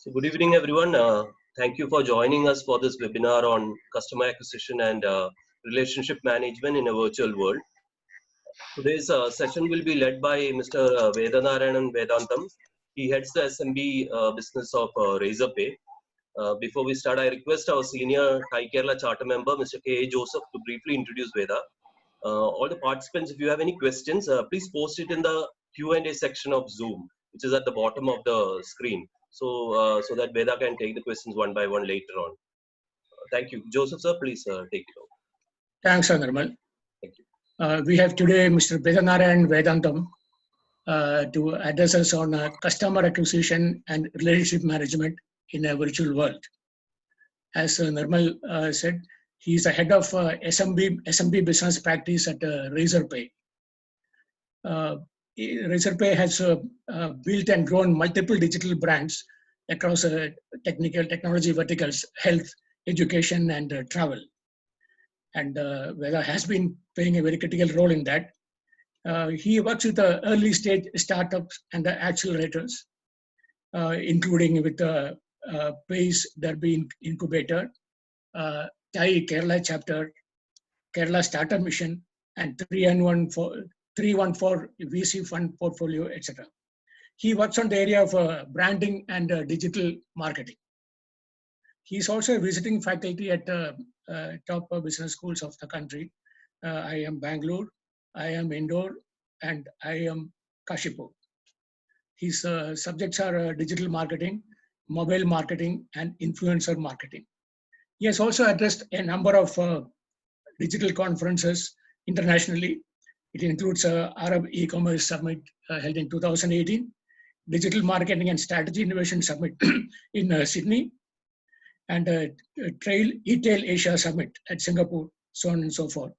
So good evening, everyone. Thank you for joining us for this webinar on customer acquisition and relationship management in a virtual world. Today's session will be led by Mr. Vedanarayanan Vedantham. He heads the SMB business of RazorPay. Before we start, I request our senior TiE Kerala charter member, Mr. K. Joseph, to briefly introduce Veda. All the participants, if you have any questions, please post it in the Q&A section of Zoom, which is at the bottom of the screen. So that Veda can take the questions one by one later on. Thank you. Joseph, sir, please take it over. Thanks, Nirmal. Thank you. We have today Mr. Vedanarayanan Vedantham to address us on customer acquisition and relationship management in a virtual world. As Nirmal said, he is the head of SMB business practice at RazorPay. RazorPay has built and grown multiple digital brands across technology verticals, health, education, and travel. And Veda has been playing a very critical role in that. He works with the early stage startups and the accelerators, including with the PACE Derby Incubator, TiE Kerala Chapter, Kerala Startup Mission, and 314 VC Fund Portfolio, etc. He works on the area of branding and digital marketing. He is also a visiting faculty at top business schools of the country. I am Bangalore, I am Indore, and I am Kashipur. His subjects are digital marketing, mobile marketing, and influencer marketing. He has also addressed a number of digital conferences internationally. It includes Arab E-Commerce Summit held in 2018, Digital Marketing and Strategy Innovation Summit in Sydney, and E-Tail Asia Summit at Singapore, so on and so forth.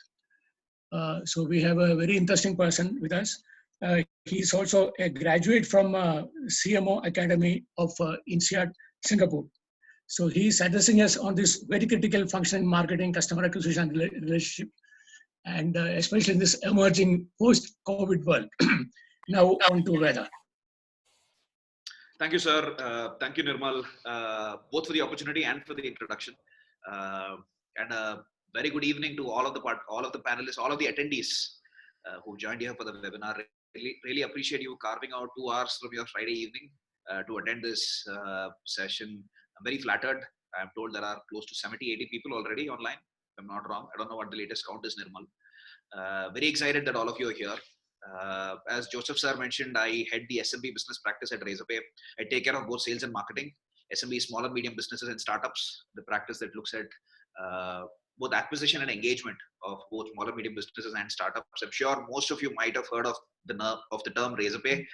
So we have a very interesting person with us. He's also a graduate from CMO Academy of INSEAD, Singapore. So he's addressing us on this very critical function in marketing, customer acquisition, and relationship, and especially in this emerging post-COVID world. Now on to Veda. Thank you, sir. Thank you, Nirmal, both for the opportunity and for the introduction. And a very good evening to all of the panelists, all of the attendees who joined here for the webinar. Really appreciate you carving out 2 hours from your Friday evening to attend this session. I'm very flattered. I'm told there are close to 70, 80 people already online, if I'm not wrong. I don't know what the latest count is, Nirmal. Very excited that all of you are here. As Joseph sir mentioned, I head the SMB business practice at RazorPay. I take care of both sales and marketing, SMB, small and medium businesses and startups, the practice that looks at both acquisition and engagement of both small and medium businesses and startups. I'm sure most of you might have heard of the term RazorPay.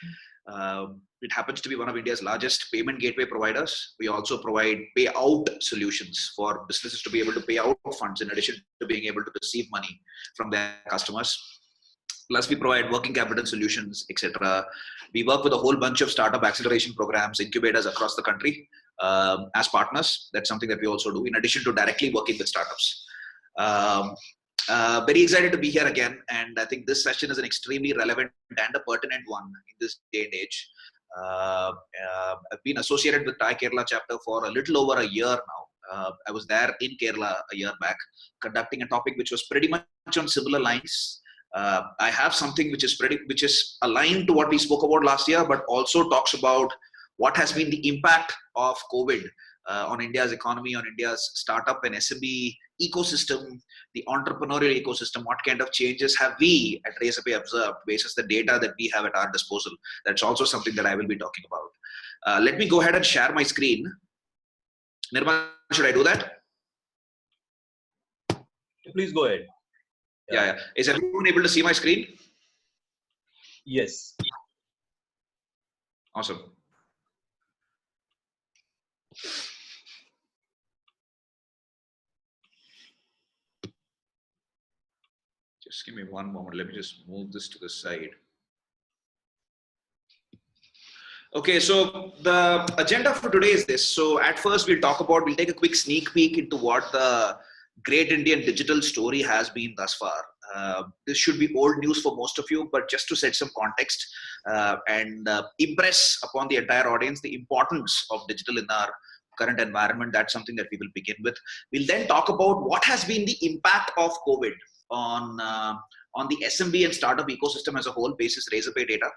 It happens to be one of India's largest payment gateway providers. We also provide payout solutions for businesses to be able to pay out funds in addition to being able to receive money from their customers. Plus, we provide working capital solutions, etc. We work with a whole bunch of startup acceleration programs, incubators across the country as partners. That's something that we also do in addition to directly working with startups. Very excited to be here again, and I think this session is an extremely relevant and a pertinent one in this day and age. I've been associated with TiE Kerala chapter for a little over a year now. I was there in Kerala a year back, conducting a topic which was pretty much on similar lines. I have something which is aligned to what we spoke about last year, but also talks about what has been the impact of COVID on India's economy, on India's startup and SMB ecosystem, the entrepreneurial ecosystem. What kind of changes have we at RazorPay observed basis the data that we have at our disposal? That's also something that I will be talking about. Let me go ahead and share my screen. Nirmal, should I do that? Please go ahead. Yeah. Is everyone able to see my screen? Yes. Awesome. Just give me one moment. Let me just move this to the side. Okay, so the agenda for today is this. So at first we'll take a quick sneak peek into what the great Indian digital story has been thus far. This should be old news for most of you, but just to set some context and impress upon the entire audience the importance of digital in our current environment, that's something that we will begin with. We'll then talk about what has been the impact of COVID on the SMB and startup ecosystem as a whole, basis RazorPay data.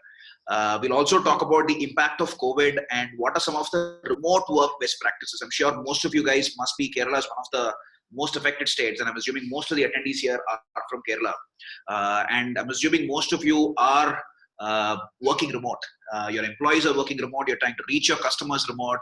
We'll also talk about the impact of COVID and what are some of the remote work best practices. I'm sure most of you guys must be, Kerala is one of the most affected states, and I'm assuming most of the attendees here are from Kerala. And I'm assuming most of you are working remote. Your employees are working remote, you're trying to reach your customers remote,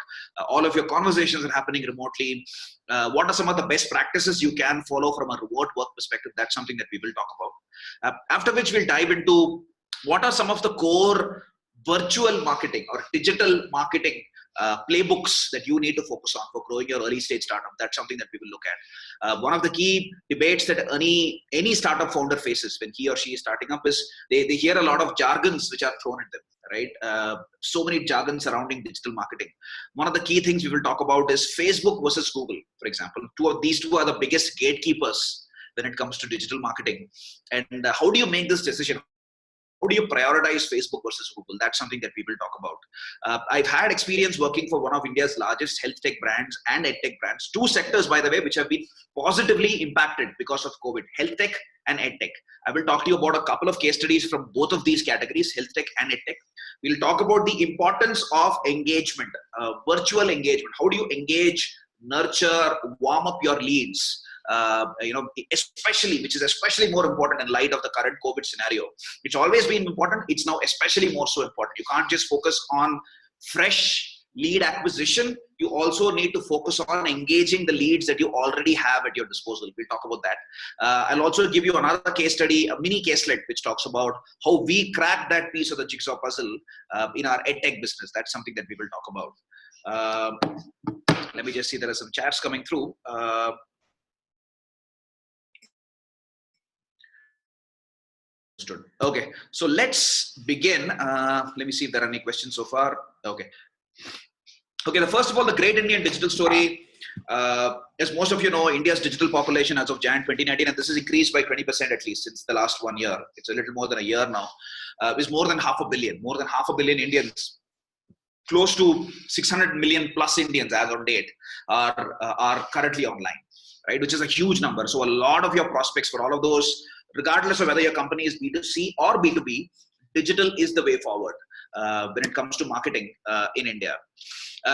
all of your conversations are happening remotely. What are some of the best practices you can follow from a remote work perspective? That's something that we will talk about. After which we'll dive into what are some of the core virtual marketing or digital marketing playbooks that you need to focus on for growing your early stage startup. That's something that we will look at. One of the key debates that any startup founder faces when he or she is starting up is they hear a lot of jargons which are thrown at them, right? So many jargons surrounding digital marketing. One of the key things we will talk about is Facebook versus Google, for example. These two are the biggest gatekeepers when it comes to digital marketing. And how do you make this decision? How do you prioritize Facebook versus Google? That's something that we will talk about. I've had experience working for one of India's largest health tech brands and ed tech brands, two sectors, by the way, which have been positively impacted because of COVID, health tech and ed tech. I will talk to you about a couple of case studies from both of these categories, health tech and ed tech. We'll talk about the importance of engagement, virtual engagement. How do you engage, nurture, warm up your leads? Especially, which is especially more important in light of the current COVID scenario. It's always been important. It's now especially more so important. You can't just focus on fresh lead acquisition. You also need to focus on engaging the leads that you already have at your disposal. We'll talk about that. I'll also give you another case study, a mini Caselet, which talks about how we crack that piece of the jigsaw puzzle in our edtech business. That's something that we will talk about. Let me just see, there are some chats coming through. Okay, so let's begin. Let me see if there are any questions so far. Okay, the first of all, the great Indian digital story. As most of you know, India's digital population as of Jan 2019, and this has increased by 20% at least since the last 1 year. It's a little more than a year now. Is more than half a billion. More than half a billion Indians, close to 600 million plus Indians as on date are currently online, right? Which is a huge number. So a lot of your prospects, for all of those, regardless of whether your company is B2C or B2B, digital is the way forward when it comes to marketing in India.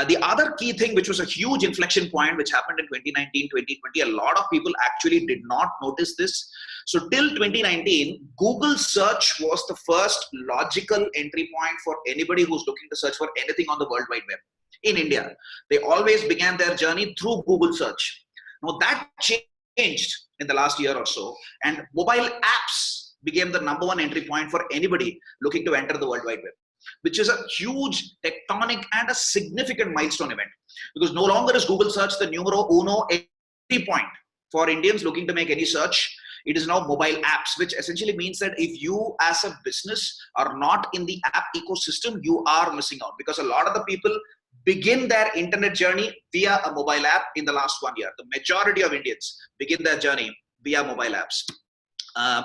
The other key thing, which was a huge inflection point, which happened in 2019, 2020, a lot of people actually did not notice this. So till 2019, Google search was the first logical entry point for anybody who's looking to search for anything on the World Wide Web in India. They always began their journey through Google search. Now that changed in the last year or so, and mobile apps became the #1 entry point for anybody looking to enter the World Wide Web, which is a huge tectonic and a significant milestone event, because no longer is Google search the numero uno entry point for Indians looking to make any search. It is now mobile apps, which essentially means that if you as a business are not in the app ecosystem, you are missing out, because a lot of the people begin their internet journey via a mobile app in the last 1 year. The majority of Indians begin their journey via mobile apps.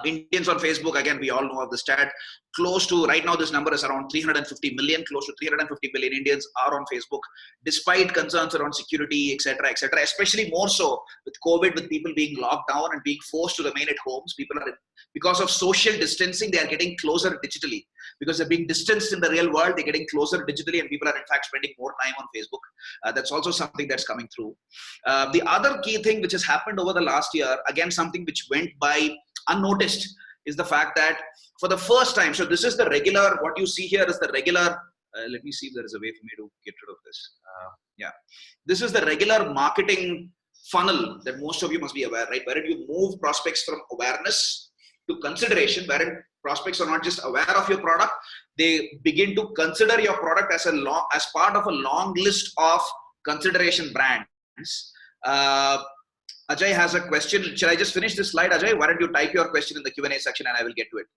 Indians on Facebook, again, we all know of the stat, close to, right now this number is around 350 million, close to 350 million Indians are on Facebook, despite concerns around security, etc., especially more so with COVID, with people being locked down and being forced to remain at homes. People are, because of social distancing, they are getting closer digitally. Because they're being distanced in the real world, they're getting closer digitally, and people are in fact spending more time on Facebook. That's also something that's coming through. The other key thing which has happened over the last year, again, something which went by unnoticed, is the fact that for the first time, so this is the regular, what you see here is the regular, let me see if there is a way for me to get rid of this. Yeah, this is the regular marketing funnel that most of you must be aware, right? Wherein you move prospects from awareness to consideration, wherein prospects are not just aware of your product, they begin to consider your product as part of a long list of consideration brands. Ajay has a question. Shall I just finish this slide, Ajay? Why don't you type your question in the Q&A section and I will get to it.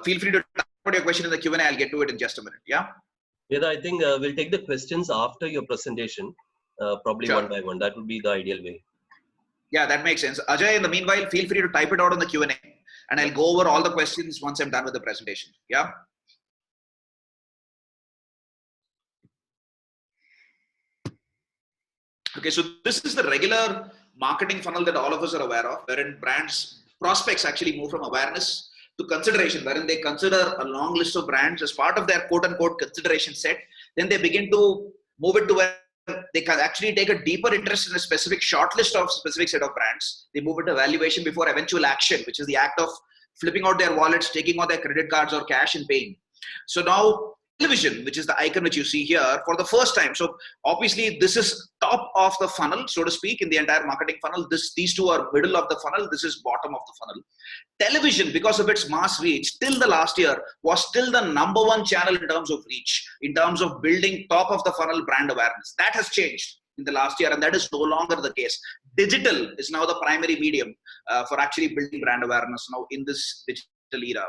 Feel free to type your question in the Q&A. I'll get to it in just a minute. Yeah? Yeah, I think we'll take the questions after your presentation, probably sure. One by one. That would be the ideal way. Yeah, that makes sense. Ajay, in the meanwhile, feel free to type it out in the Q&A and I'll go over all the questions once I'm done with the presentation. Yeah. Okay, so this is the regular marketing funnel that all of us are aware of, wherein prospects actually move from awareness to consideration, wherein they consider a long list of brands as part of their quote unquote consideration set. Then they begin to move it to where they can actually take a deeper interest in a specific short list of specific set of brands. They move it to evaluation before eventual action, which is the act of flipping out their wallets, taking out their credit cards or cash and paying. So now television, which is the icon which you see here, for the first time. So obviously this is top of the funnel, so to speak, in the entire marketing funnel. These two are middle of the funnel. This is bottom of the funnel. Television, because of its mass reach, till the last year was still the #1 channel in terms of reach, in terms of building top of the funnel brand awareness. That has changed in the last year, and that is no longer the case. Digital is now the primary medium for actually building brand awareness now in this digital era.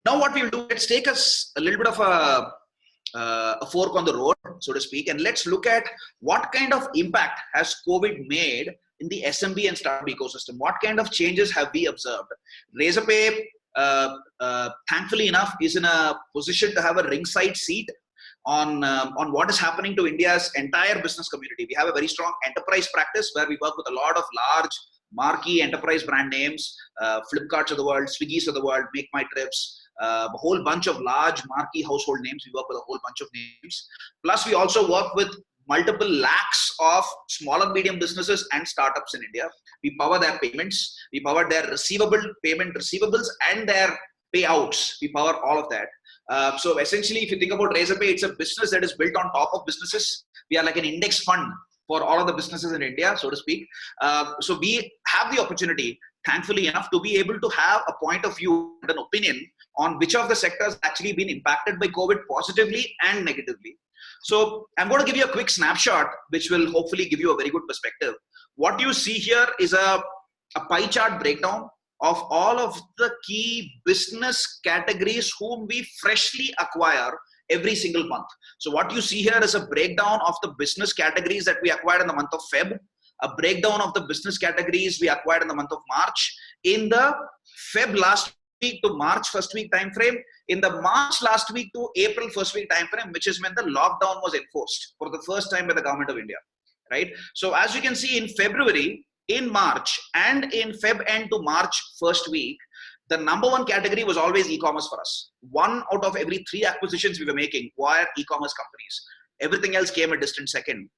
Now what we will do, let's take us a little bit of a fork on the road, so to speak, and let's look at what kind of impact has COVID made in the SMB and startup ecosystem. What kind of changes have we observed? RazorPay, thankfully enough, is in a position to have a ringside seat on what is happening to India's entire business community. We have a very strong enterprise practice where we work with a lot of large marquee enterprise brand names, Flipkarts of the world, Swiggies of the world, Make My Trips, a whole bunch of large marquee household names. We work with a whole bunch of names. Plus, we also work with multiple lakhs of small and medium businesses and startups in India. We power their payments. We power their payment receivables and their payouts. We power all of that. So essentially, if you think about RazorPay, it's a business that is built on top of businesses. We are like an index fund for all of the businesses in India, so to speak. So we have the opportunity, thankfully enough, to be able to have a point of view and an opinion on which of the sectors actually been impacted by COVID positively and negatively. So I'm going to give you a quick snapshot, which will hopefully give you a very good perspective. What you see here is a pie chart breakdown of all of the key business categories whom we freshly acquire every single month. So what you see here is a breakdown of the business categories that we acquired in the month of Feb, a breakdown of the business categories we acquired in the month of March, in the Feb last week to March first week time frame, in the March last week to April first week time frame, which is when the lockdown was enforced for the first time by the government of India, right? So as you can see, in February, in March, and in Feb end to March first week, the #1 category was always e-commerce for us. 1 out of every 3 acquisitions we were making were e-commerce companies. Everything else came a distant second.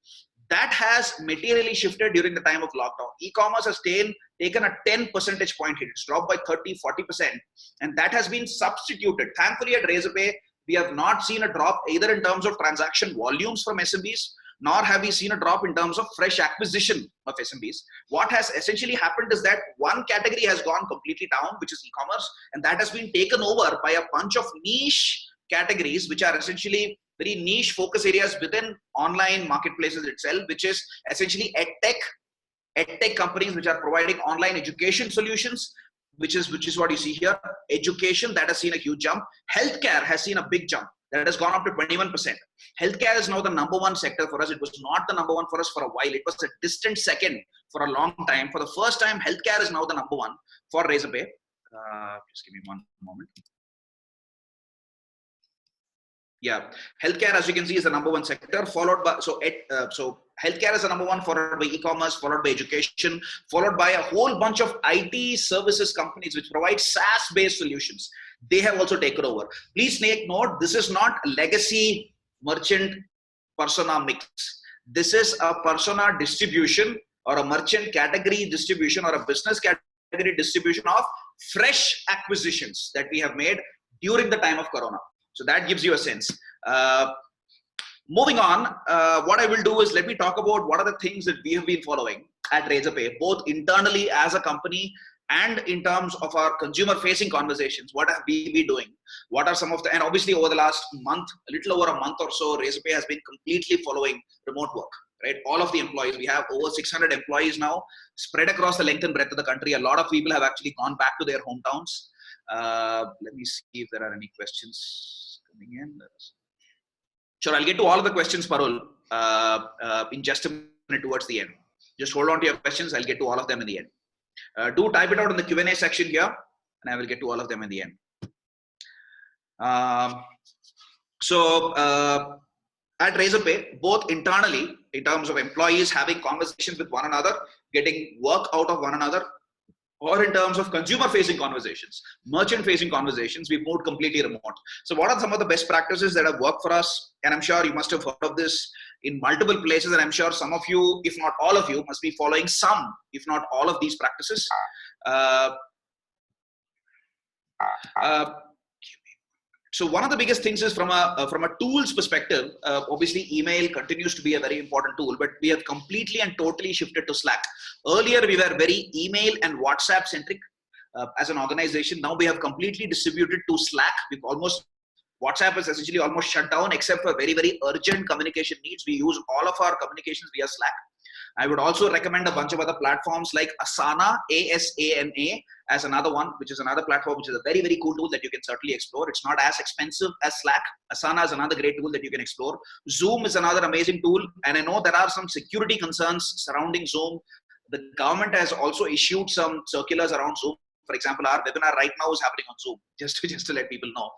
That has materially shifted during the time of lockdown. E-commerce has taken a 10 percentage point hit. It's dropped by 30–40%. And that has been substituted. Thankfully at RazorPay, we have not seen a drop either in terms of transaction volumes from SMBs, nor have we seen a drop in terms of fresh acquisition of SMBs. What has essentially happened is that one category has gone completely down, which is e-commerce, and that has been taken over by a bunch of niche categories, which are essentially very niche focus areas within online marketplaces itself, which is essentially edtech companies which are providing online education solutions, which is what you see here. Education, that has seen a huge jump. Healthcare has seen a big jump. That has gone up to 21%. Healthcare is now the #1 sector for us. It was not the #1 for us for a while. It was a distant second for a long time. For the first time, healthcare is now the #1 for RazorPay. Just give me one moment. Yeah, healthcare, as you can see, is the #1 sector, followed by, so healthcare is the #1, followed by e-commerce, followed by education, followed by a whole bunch of IT services companies which provide SaaS-based solutions. They have also taken over. Please take note, this is not legacy merchant persona mix. This is a persona distribution or a merchant category distribution or a business category distribution of fresh acquisitions that we have made during the time of Corona. So that gives you a sense. Moving on, what I will do is let me talk about what are the things that we have been following at RazorPay, both internally as a company and in terms of our consumer-facing conversations. What have we been doing? What are some of the, and obviously over the last month, a little over a month or so, RazorPay has been completely following remote work, right? All of the employees, we have over 600 employees now spread across the length and breadth of the country. A lot of people have actually gone back to their hometowns. Let me see if there are any questions coming in. Sure, I'll get to all of the questions, Parul, in just a minute towards the end. Just hold on to your questions. I'll get to all of them in the end. Do type it out in the Q&A section here, and I will get to all of them in the end. At RazorPay, both internally, in terms of employees having conversations with one another, getting work out of one another, or in terms of consumer-facing conversations, merchant-facing conversations, we've moved completely remote. So what are some of the best practices that have worked for us? And I'm sure you must have heard of this in multiple places, and I'm sure some of you, if not all of you, must be following some, if not all of these practices. So one of the biggest things is from a tools perspective, obviously email continues to be a very important tool, but we have completely and totally shifted to Slack. Earlier, we were very email and WhatsApp centric as an organization. Now we have completely distributed to Slack. WhatsApp is essentially almost shut down except for very, very urgent communication needs. We use all of our communications via Slack. I would also recommend a bunch of other platforms like Asana, ASANA, as another one, which is another platform, which is a very, very cool tool that you can certainly explore. It's not as expensive as Slack. Asana is another great tool that you can explore. Zoom is another amazing tool. And I know there are some security concerns surrounding Zoom. The government has also issued some circulars around Zoom. For example, our webinar right now is happening on Zoom, just to let people know.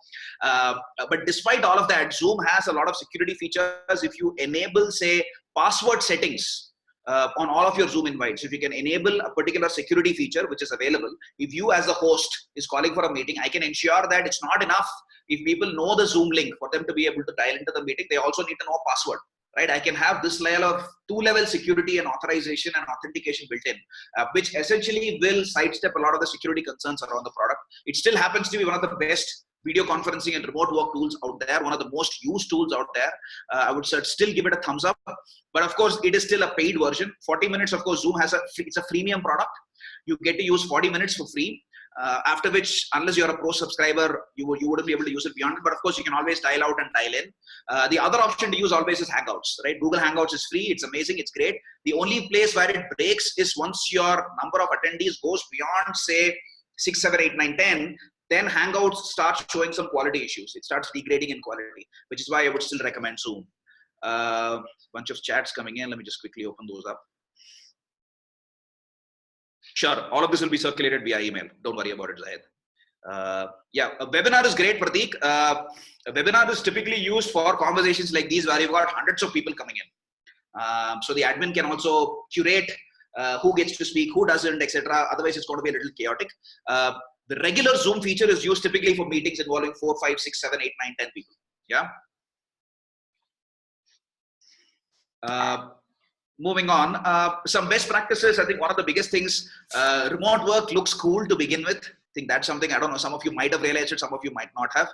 But despite all of that, Zoom has a lot of security features. If you enable, say, password settings, on all of your Zoom invites, if you can enable a particular security feature which is available, if you as the host is calling for a meeting, I can ensure that it's not enough if people know the Zoom link for them to be able to dial into the meeting. They also need to know a password, right? I can have this level of two-level security and authorization and authentication built in, which essentially will sidestep a lot of the security concerns around the product. It still happens to be one of the best video conferencing and remote work tools out there, one of the most used tools out there. I would still give it a thumbs up, but of course it is still a paid version. 40 minutes, of course, Zoom has it's a freemium product. You get to use 40 minutes for free, after which, unless you're a pro subscriber, you wouldn't be able to use it beyond it, but of course you can always dial out and dial in. The other option to use always is Hangouts, right? Google Hangouts is free, it's amazing, it's great. The only place where it breaks is once your number of attendees goes beyond, say, 6, 7, 8, 9, 10, then Hangouts starts showing some quality issues. It starts degrading in quality, which is why I would still recommend Zoom. Bunch of chats coming in. Let me just quickly open those up. Sure, all of this will be circulated via email. Don't worry about it, Zahid. Yeah, a webinar is great, Prateek. A webinar is typically used for conversations like these where you've got hundreds of people coming in. So the admin can also curate who gets to speak, who doesn't, etc. Otherwise, it's going to be a little chaotic. The regular Zoom feature is used typically for meetings involving 4, 5, 6, 7, 8, 9, 10 people. Yeah. Moving on, some best practices. I think one of the biggest things, remote work looks cool to begin with. I think that's something, I don't know, some of you might have realized it, some of you might not have.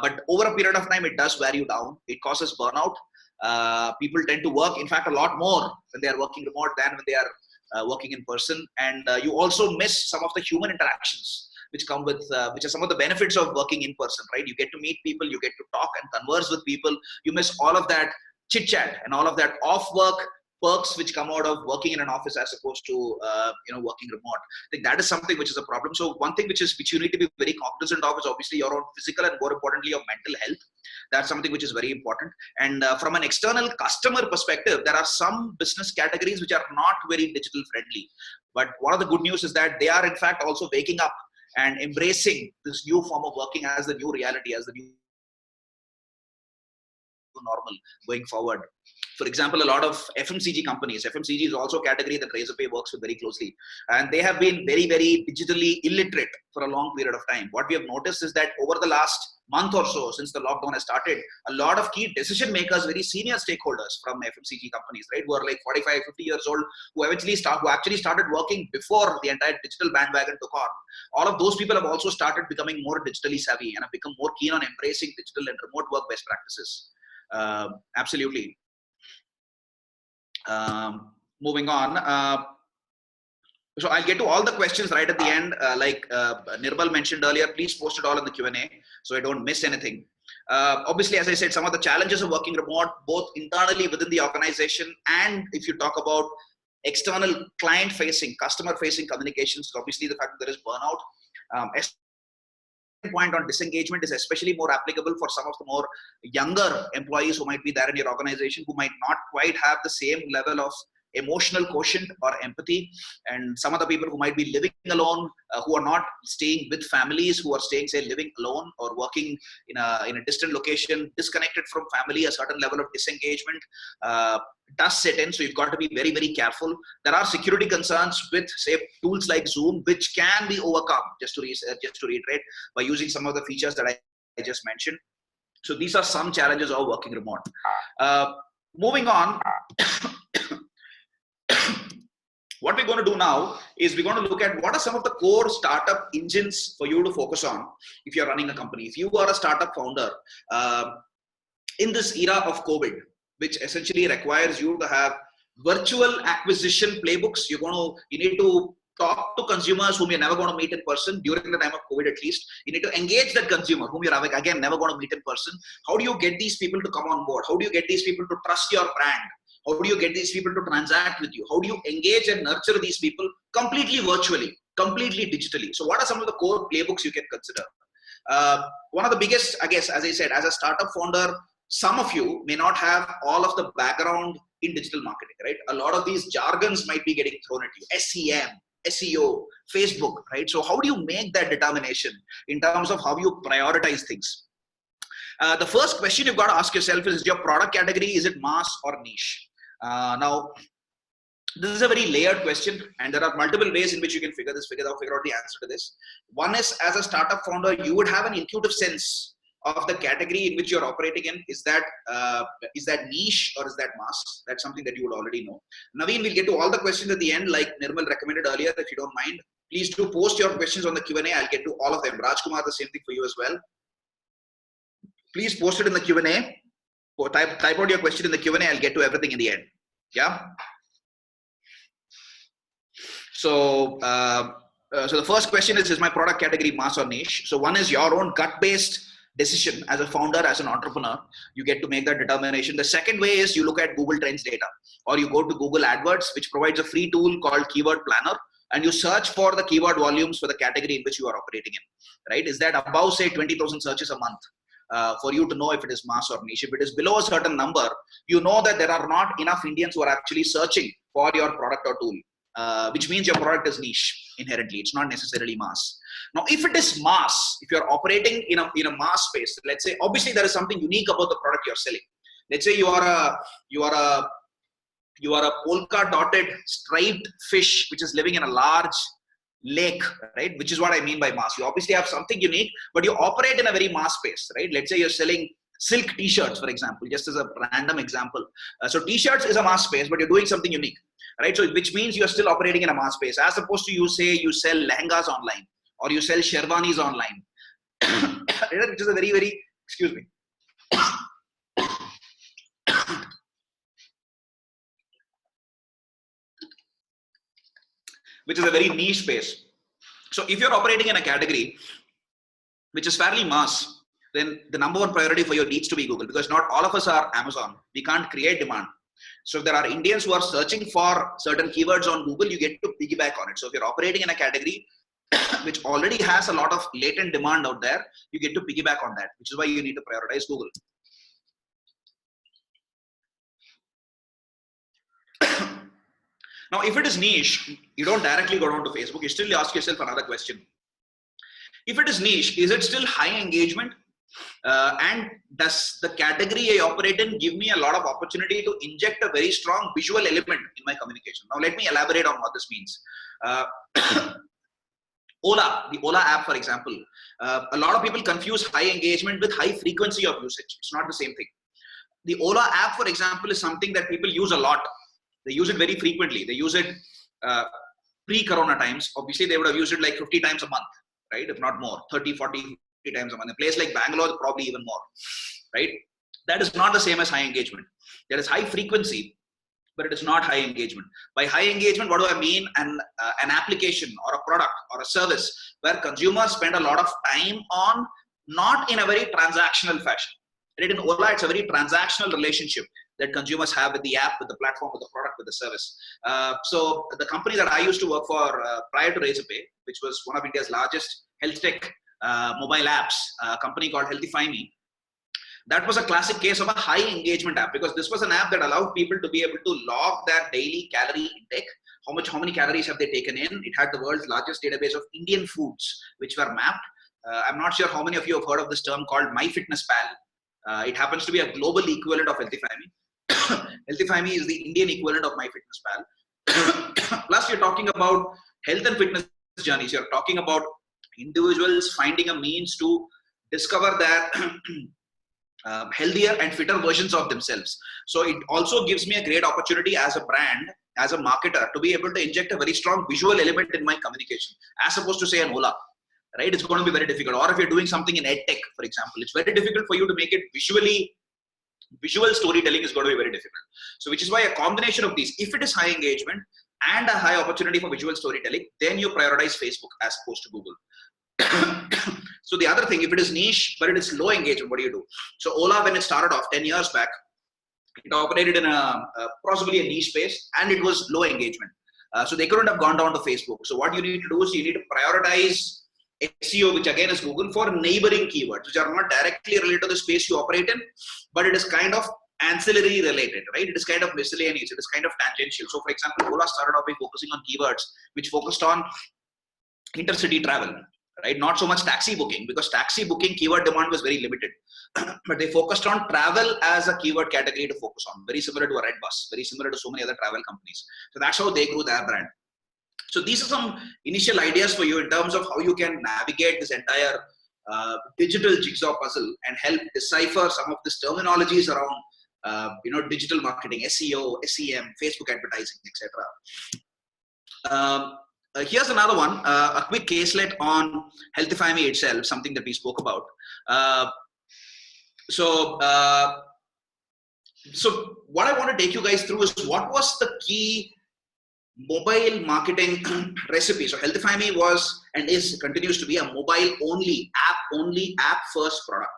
But over a period of time, it does wear you down. It causes burnout. People tend to work, in fact, a lot more when they are working remote than when they are working in person. And you also miss some of the human interactions which come with, which are some of the benefits of working in person, right? You get to meet people, you get to talk and converse with people. You miss all of that chit chat and all of that off work perks which come out of working in an office as opposed to working remote. I think that is something which is a problem. So one thing which you need to be very cognizant of is obviously your own physical and more importantly your mental health. That's something which is very important. And from an external customer perspective, there are some business categories which are not very digital friendly. But one of the good news is that they are in fact also waking up and embracing this new form of working as the new reality, as the new normal going forward. For example, a lot of FMCG companies, FMCG is also a category that RazorPay works with very closely. And they have been very, very digitally illiterate for a long period of time. What we have noticed is that over the last month or so, since the lockdown has started, a lot of key decision makers, very senior stakeholders from FMCG companies, right, who are like 45, 50 years old, who actually started working before the entire digital bandwagon took on. All of those people have also started becoming more digitally savvy and have become more keen on embracing digital and remote work best practices. Absolutely. Moving on. So I'll get to all the questions right at the end. Like Nirmal mentioned earlier, please post it all in the Q&A so I don't miss anything. Obviously, as I said, some of the challenges of working remote, both internally within the organization and if you talk about external client-facing, customer-facing communications, obviously the fact that there is burnout. Point on disengagement is especially more applicable for some of the more younger employees who might be there in your organization, who might not quite have the same level of emotional quotient or empathy. And some of the people who might be living alone, who are not staying with families, who are staying, say, living alone or working in a distant location, disconnected from family, a certain level of disengagement does set in. So you've got to be very, very careful. There are security concerns with, say, tools like Zoom, which can be overcome, just to reiterate, by using some of the features that I just mentioned. So these are some challenges of working remote. Moving on, what we're going to do now is we're going to look at what are some of the core startup engines for you to focus on if you're running a company. If you are a startup founder in this era of COVID, which essentially requires you to have virtual acquisition playbooks, you need to talk to consumers whom you're never going to meet in person during the time of COVID, at least. You need to engage that consumer whom you're, again, never going to meet in person. How do you get these people to come on board? How do you get these people to trust your brand? How do you get these people to transact with you? How do you engage and nurture these people completely virtually, completely digitally? So what are some of the core playbooks you can consider? One of the biggest, I guess, as I said, as a startup founder, some of you may not have all of the background in digital marketing, right? A lot of these jargons might be getting thrown at you. SEM, SEO, Facebook, right? So how do you make that determination in terms of how you prioritize things? The first question you've got to ask yourself is your product category, is it mass or niche? Now, this is a very layered question, and there are multiple ways in which you can figure out the answer to this. One is, as a startup founder, you would have an intuitive sense of the category in which you're operating in. Is that niche or is that mass? That's something that you would already know. Naveen, we'll get to all the questions at the end, like Nirmal recommended earlier. If you don't mind, please do post your questions on the Q&A. I'll get to all of them. Rajkumar, the same thing for you as well. Please post it in the Q&A. Type out your question in the Q&A. I'll get to everything in the end. Yeah. So, so the first question is my product category mass or niche? So one is your own gut-based decision as a founder, as an entrepreneur. You get to make that determination. The second way is you look at Google Trends data, or you go to Google AdWords, which provides a free tool called Keyword Planner, and you search for the keyword volumes for the category in which you are operating in, right? Is that above, say, 20,000 searches a month for you to know if it is mass or niche? If it is below a certain number, you know that there are not enough Indians who are actually searching for your product or tool. Which means your product is niche inherently. It's not necessarily mass. Now, if it is mass, if you're operating in a mass space, let's say, obviously there is something unique about the product you're selling. Let's say you are a polka dotted striped fish which is living in a large lake, right? Which is what I mean by mass. You obviously have something unique, but you operate in a very mass space, right? Let's say you're selling silk t-shirts, for example, just as a random example. So t-shirts is a mass space, but you're doing something unique, right? So which means you're still operating in a mass space, as opposed to you sell lehengas online or you sell sherwanis online, which is a very, very, excuse me. Which is a very niche space. So if you're operating in a category which is fairly mass, then the number one priority for you needs to be Google, because not all of us are Amazon. We can't create demand. So if there are Indians who are searching for certain keywords on Google, you get to piggyback on it. So if you're operating in a category which already has a lot of latent demand out there, you get to piggyback on that, which is why you need to prioritize Google. Now, if it is niche, you don't directly go down to Facebook. You still ask yourself another question. If it is niche, is it still high engagement? And does the category I operate in give me a lot of opportunity to inject a very strong visual element in my communication? Now, let me elaborate on what this means. Ola, the Ola app, for example, a lot of people confuse high engagement with high frequency of usage. It's not the same thing. The Ola app, for example, is something that people use a lot. They use it very frequently. They use it pre-corona times. Obviously, they would have used it like 50 times a month, right? If not more, 30, 40, 50 times a month. A place like Bangalore, probably even more, right? That is not the same as high engagement. There is high frequency, but it is not high engagement. By high engagement, what do I mean? An application or a product or a service where consumers spend a lot of time on, not in a very transactional fashion. Right? In Ola, it's a very transactional relationship that consumers have with the app, with the platform, with the product, with the service. So the company that I used to work for prior to RazorPay, which was one of India's largest health tech mobile apps, a company called Healthify Me, That was a classic case of a high engagement app, because this was an app that allowed people to be able to log their daily calorie intake. How many calories have they taken in? It had the world's largest database of Indian foods, which were mapped. I'm not sure how many of you have heard of this term called MyFitnessPal. It happens to be a global equivalent of Healthify.me. Healthify.me is the Indian equivalent of MyFitnessPal. Plus, you're talking about health and fitness journeys. You're talking about individuals finding a means to discover their healthier and fitter versions of themselves. So it also gives me a great opportunity as a brand, as a marketer, to be able to inject a very strong visual element in my communication, as opposed to say an Ola, right? It's going to be very difficult. Or if you're doing something in EdTech, for example, it's very difficult for you to make it visual storytelling is going to be very difficult. So which is why a combination of these, if it is high engagement and a high opportunity for visual storytelling, then you prioritize Facebook as opposed to Google. So the other thing, if it is niche, but it is low engagement, what do you do? So Ola, when it started off 10 years back, it operated in possibly a niche space, and it was low engagement. So they couldn't have gone down to Facebook. So what you need to do is you need to prioritize SEO, which again is Google, for neighboring keywords, which are not directly related to the space you operate in, but it is kind of ancillary related, right? It is kind of miscellaneous. It is kind of tangential. So for example, Ola started off by focusing on keywords which focused on intercity travel, right? Not so much taxi booking, because taxi booking keyword demand was very limited. But they focused on travel as a keyword category to focus on, very similar to a Red Bus, very similar to so many other travel companies. So that's how they grew their brand. So these are some initial ideas for you in terms of how you can navigate this entire digital jigsaw puzzle and help decipher some of these terminologies around digital marketing, SEO, SEM, Facebook advertising, etc. Here's another one, a quick caselet on Healthify.me itself, something that we spoke about. So what I want to take you guys through is what was the key mobile marketing recipe. So Healthify.me was and continues to be a mobile only, app first product.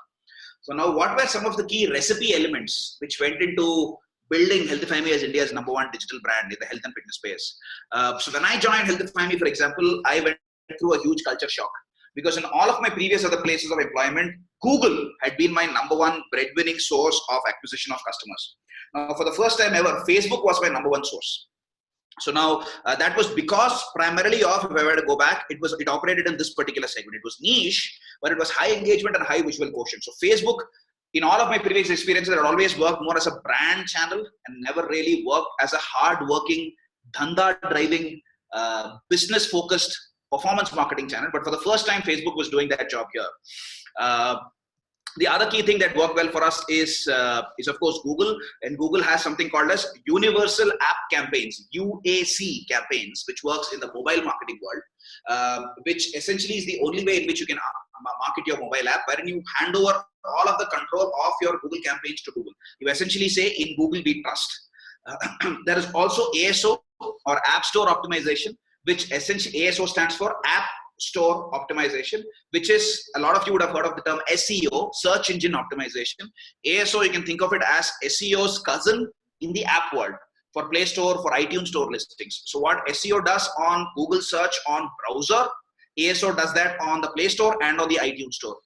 So now what were some of the key recipe elements which went into building Healthify.me as India's #1 digital brand in the health and fitness space? So when I joined Healthify.me, for example, I went through a huge culture shock, because in all of my previous other places of employment, Google had been my #1 breadwinning source of acquisition of customers. Now, for the first time ever, Facebook was my #1 source. So now that was because primarily of, if I were to go back, it operated in this particular segment. It was niche, but it was high engagement and high visual quotient. So Facebook, in all of my previous experiences, had always worked more as a brand channel and never really worked as a hard-working, dhanda-driving, business-focused performance marketing channel. But for the first time, Facebook was doing that job here. The other key thing that worked well for us is of course Google, and Google has something called as Universal App Campaigns, UAC campaigns, which works in the mobile marketing world, which essentially is the only way in which you can market your mobile app, wherein you hand over all of the control of your Google campaigns to Google. You essentially say, in Google we trust. There is also ASO, or App Store Optimization, which essentially ASO stands for App Store Optimization, which is, a lot of you would have heard of the term SEO, Search Engine Optimization. ASO, you can think of it as SEO's cousin in the app world, for Play Store, for iTunes Store listings. So what SEO does on Google search on browser, ASO does that on the Play Store and on the iTunes Store.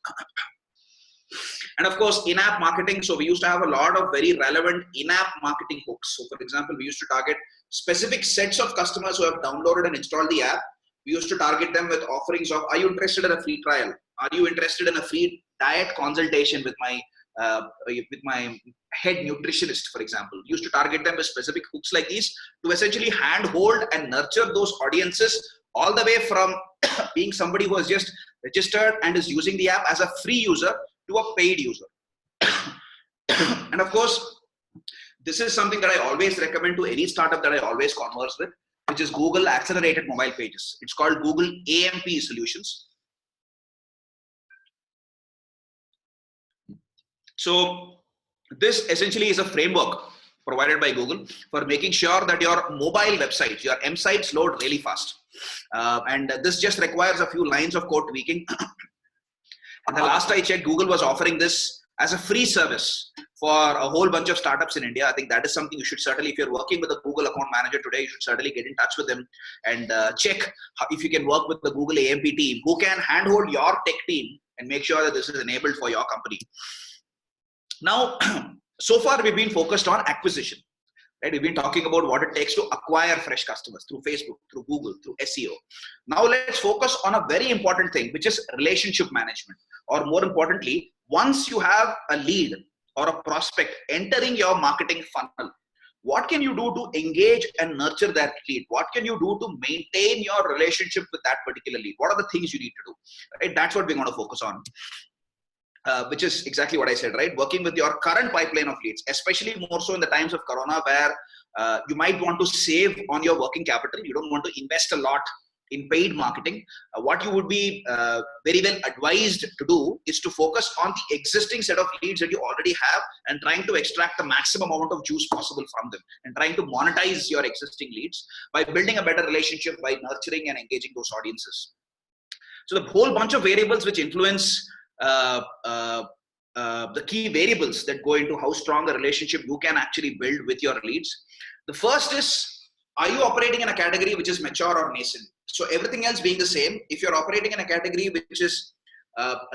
And of course, in-app marketing. So we used to have a lot of very relevant in-app marketing hooks. So for example, we used to target specific sets of customers who have downloaded and installed the app. We used to target them with offerings of, are you interested in a free trial? Are you interested in a free diet consultation with my head nutritionist, for example? We used to target them with specific hooks like these to essentially handhold and nurture those audiences, all the way from being somebody who has just registered and is using the app as a free user to a paid user. And of course, this is something that I always recommend to any startup that I always converse with, which is Google Accelerated Mobile Pages. It's called Google AMP Solutions. So this essentially is a framework provided by Google for making sure that your mobile websites, your M sites, load really fast. And this just requires a few lines of code tweaking. And the last I checked, Google was offering this as a free service for a whole bunch of startups in India. I think that is something you should certainly, if you're working with a Google account manager today, you should certainly get in touch with them and check if you can work with the Google AMP team, who can handhold your tech team and make sure that this is enabled for your company. Now, so far we've been focused on acquisition. Right? We've been talking about what it takes to acquire fresh customers through Facebook, through Google, through SEO. Now let's focus on a very important thing, which is relationship management. Or more importantly, once you have a lead or a prospect entering your marketing funnel, what can you do to engage and nurture that lead? What can you do to maintain your relationship with that particular lead? What are the things you need to do? Right? That's what we're going to focus on. Which is exactly what I said, right? Working with your current pipeline of leads, especially more so in the times of Corona, where you might want to save on your working capital. You don't want to invest a lot in paid marketing. What you would be very well advised to do is to focus on the existing set of leads that you already have and trying to extract the maximum amount of juice possible from them and trying to monetize your existing leads by building a better relationship, by nurturing and engaging those audiences. So the whole bunch of variables which influence the key variables that go into how strong a relationship you can actually build with your leads. The first is, are you operating in a category which is mature or nascent? So everything else being the same, if you're operating in a category which is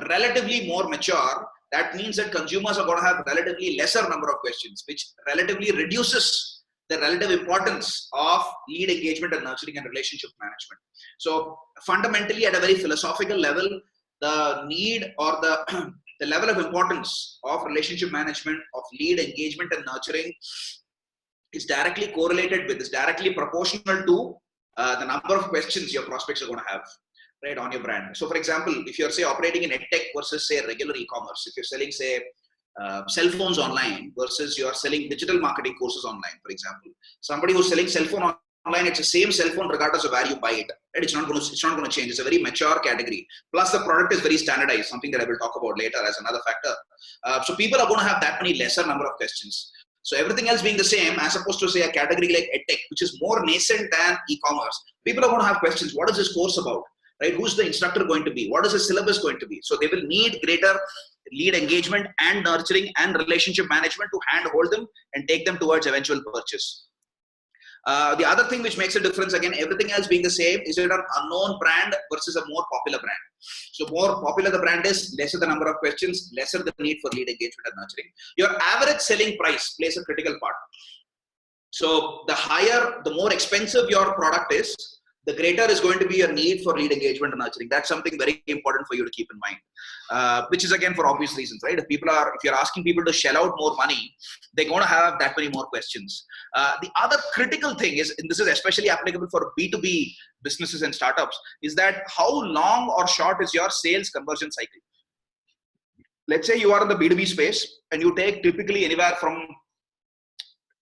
relatively more mature, that means that consumers are going to have relatively lesser number of questions, which relatively reduces the relative importance of lead engagement and nurturing and relationship management. So fundamentally, at a very philosophical level, the need or the level of importance of relationship management, of lead engagement and nurturing is directly correlated with, is directly proportional to the number of questions your prospects are going to have, right, on your brand. So for example, if you're say operating in EdTech versus say regular e-commerce, if you're selling say cell phones online versus you're selling digital marketing courses online, for example, somebody who's selling cell phone online, it's the same cell phone regardless of where you buy it. Right? It's not going to change. It's a very mature category. Plus, the product is very standardized, something that I will talk about later as another factor. So people are going to have that many lesser number of questions. So everything else being the same, as opposed to say a category like EdTech, which is more nascent than e-commerce, people are going to have questions. What is this course about? Right? Who's the instructor going to be? What is the syllabus going to be? So they will need greater lead engagement and nurturing and relationship management to handhold them and take them towards eventual purchase. The other thing which makes a difference, again, everything else being the same, is it an unknown brand versus a more popular brand? So more popular the brand is, lesser the number of questions, lesser the need for lead engagement and nurturing. Your average selling price plays a critical part. So the higher, the more expensive your product is, the greater is going to be your need for lead engagement and nurturing. That's something very important for you to keep in mind, which is again for obvious reasons, right? If you're asking people to shell out more money, they're going to have that many more questions. The other critical thing is, and this is especially applicable for B2B businesses and startups, is that how long or short is your sales conversion cycle? Let's say you are in the B2B space and you take typically anywhere from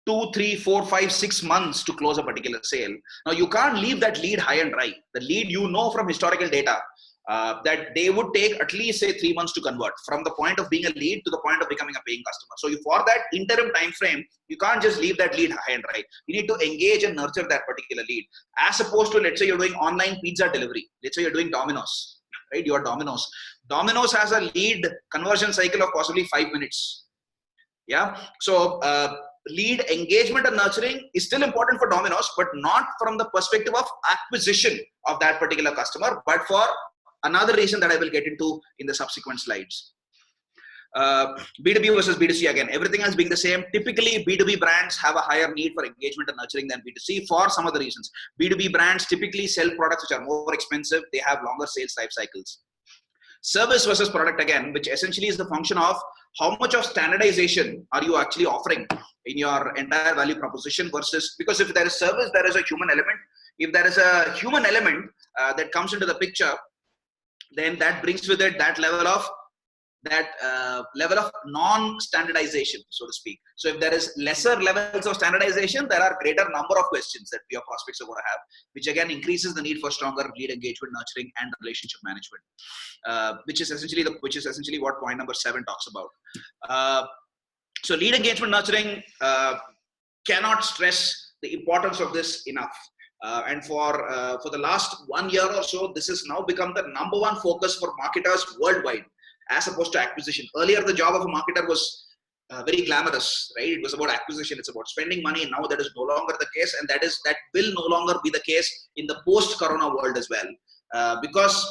2, 3, 4, 5, 6 months to close a particular sale. Now you can't leave that lead high and dry. The lead, you know from historical data that they would take at least say 3 months to convert from the point of being a lead to the point of becoming a paying customer. So for that interim time frame, you can't just leave that lead high and dry. You need to engage and nurture that particular lead, as opposed to, let's say you're doing online pizza delivery. Let's say you're doing Domino's, right? You are Domino's. Domino's has a lead conversion cycle of possibly 5 minutes. Yeah. So lead engagement and nurturing is still important for Domino's, but not from the perspective of acquisition of that particular customer, but for another reason that I will get into in the subsequent slides. B2B versus B2C, again, everything else being the same. Typically, B2B brands have a higher need for engagement and nurturing than B2C for some of the reasons. B2B brands typically sell products which are more expensive. They have longer sales life cycles. Service versus product, again, which essentially is the function of how much of standardization are you actually offering in your entire value proposition versus, because if there is service, there is a human element. If there is a human element that comes into the picture, then that brings with it that level of non-standardization, so to speak. So if there is lesser levels of standardization, there are greater number of questions that your prospects are going to have, which again increases the need for stronger lead engagement, nurturing, and relationship management, which is essentially what point number 7 talks about. So lead engagement, nurturing, cannot stress the importance of this enough. And for the last 1 year or so, this has now become the #1 focus for marketers worldwide, as opposed to acquisition. Earlier, the job of a marketer was very glamorous, right? It was about acquisition. It's about spending money. Now that is no longer the case, and that will no longer be the case in the post-corona world as well, because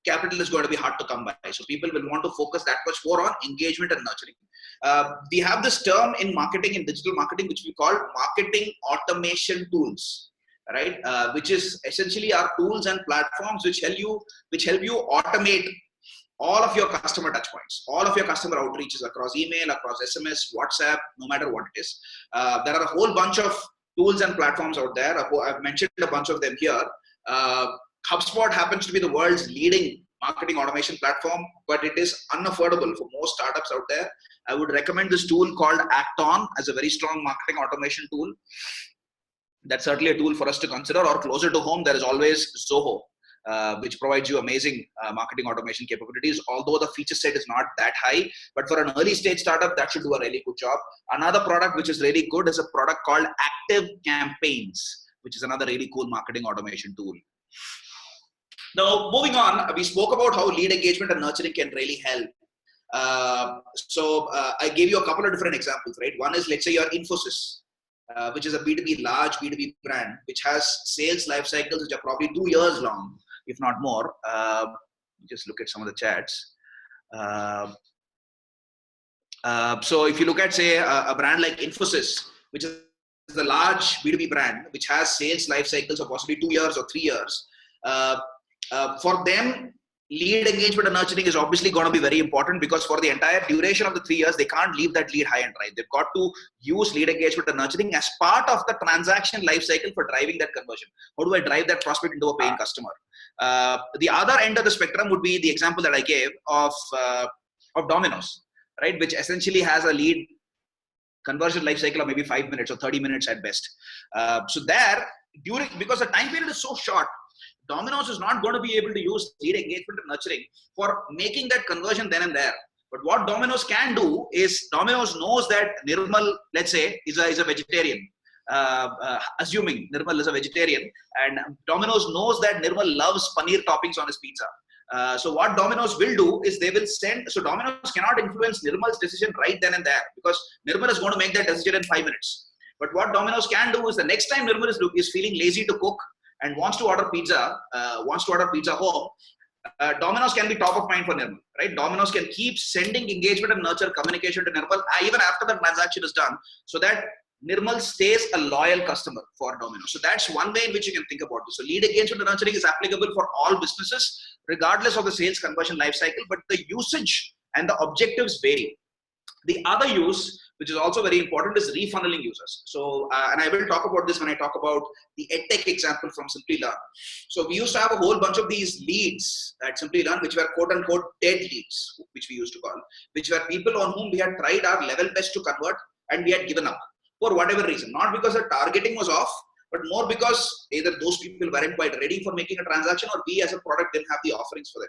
capital is going to be hard to come by. So people will want to focus that much more on engagement and nurturing. We have this term in marketing, in digital marketing, which we call marketing automation tools, right? Which is essentially our tools and platforms which help you automate all of your customer touch points, all of your customer outreaches across email, across SMS, WhatsApp, no matter what it is. There are a whole bunch of tools and platforms out there. I've mentioned a bunch of them here. HubSpot happens to be the world's leading marketing automation platform, but it is unaffordable for most startups out there. I would recommend this tool called Acton as a very strong marketing automation tool. That's certainly a tool for us to consider. Or closer to home, there is always Zoho, which provides you amazing marketing automation capabilities, although the feature set is not that high. But for an early stage startup, that should do a really good job. Another product which is really good is a product called Active Campaigns, which is another really cool marketing automation tool. Now, moving on, we spoke about how lead engagement and nurturing can really help. I gave you a couple of different examples, right? One is, let's say you're Infosys, which is a large B2B brand, which has sales life cycles which are probably 2 years long, if not more. Just look at some of the chats. So if you look at, say, a brand like Infosys, which is a large B2B brand, which has sales life cycles of possibly 2 years or 3 years, for them, lead engagement and nurturing is obviously going to be very important, because for the entire duration of the 3 years, they can't leave that lead high and dry. They've got to use lead engagement and nurturing as part of the transaction life cycle for driving that conversion. How do I drive that prospect into a paying customer? The other end of the spectrum would be the example that I gave of Domino's, right? Which essentially has a lead conversion life cycle of maybe 5 minutes or 30 minutes at best. Because the time period is so short, Domino's is not going to be able to use lead engagement and nurturing for making that conversion then and there. But what Domino's can do is, Domino's knows that Nirmal, let's say, is a vegetarian. Assuming Nirmal is a vegetarian, and Domino's knows that Nirmal loves paneer toppings on his pizza. So what Domino's will do is they will send, so Domino's cannot influence Nirmal's decision right then and there, because Nirmal is going to make that decision in 5 minutes. But what Domino's can do is, the next time Nirmal is feeling lazy to cook and wants to order pizza home, Domino's can be top of mind for Nirmal, right? Domino's can keep sending engagement and nurture communication to Nirmal even after the transaction is done, so that Nirmal stays a loyal customer for Domino's. So that's one way in which you can think about this. So lead engagement and nurturing is applicable for all businesses, regardless of the sales conversion life cycle, but the usage and the objectives vary. The other use, which is also very important, is refunneling users. So, and I will talk about this when I talk about the EdTech example from Simply Learn. So we used to have a whole bunch of these leads at Simply Learn, which were quote unquote dead leads, which we used to call, which were people on whom we had tried our level best to convert and we had given up for whatever reason. Not because the targeting was off, but more because either those people weren't quite ready for making a transaction, or we as a product didn't have the offerings for them.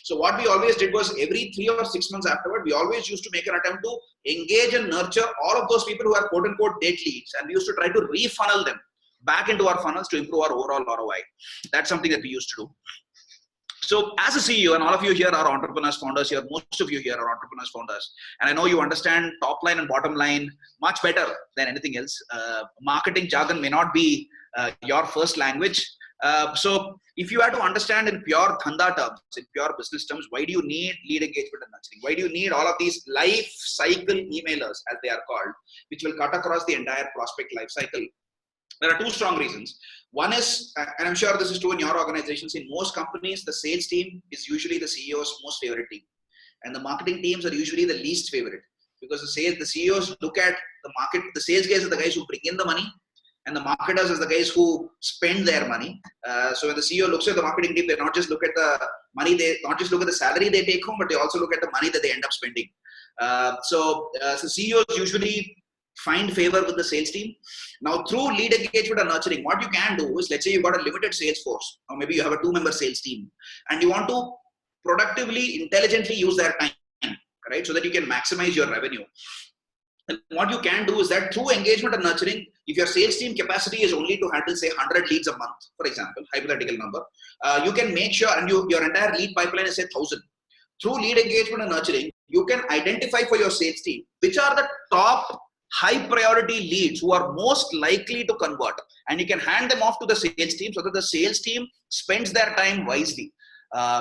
So what we always did was, every 3 or 6 months afterward, we always used to make an attempt to engage and nurture all of those people who are quote unquote dead leads, and we used to try to refunnel them back into our funnels to improve our overall ROI. That's something that we used to do. So as a CEO, and all of you here are entrepreneurs, founders here, most of you here are entrepreneurs, founders, and I know you understand top line and bottom line much better than anything else. Marketing jargon may not be your first language. So if you had to understand in pure dhanda terms, in pure business terms, why do you need lead engagement and nurturing? Why do you need all of these life cycle emailers, as they are called, which will cut across the entire prospect life cycle? There are two strong reasons. One is, and I'm sure this is true in your organizations, in most companies, the sales team is usually the CEO's most favorite team. And the marketing teams are usually the least favorite, because the CEOs look at the market, the sales guys are the guys who bring in the money, and the marketers are the guys who spend their money. So when the CEO looks at the marketing team, they not just look at the money, they not just look at the salary they take home, but they also look at the money that they end up spending. So CEOs usually find favor with the sales team. Now, through lead engagement and nurturing, what you can do is, let's say you've got a limited sales force, or maybe you have a 2-member sales team, and you want to productively, intelligently use their time, right? So that you can maximize your revenue. And what you can do is that through engagement and nurturing, if your sales team capacity is only to handle, say, 100 leads a month, for example, hypothetical number, you can make sure, and your entire lead pipeline is, say, 1,000. Through lead engagement and nurturing, you can identify for your sales team which are the top high priority leads who are most likely to convert, and you can hand them off to the sales team so that the sales team spends their time wisely.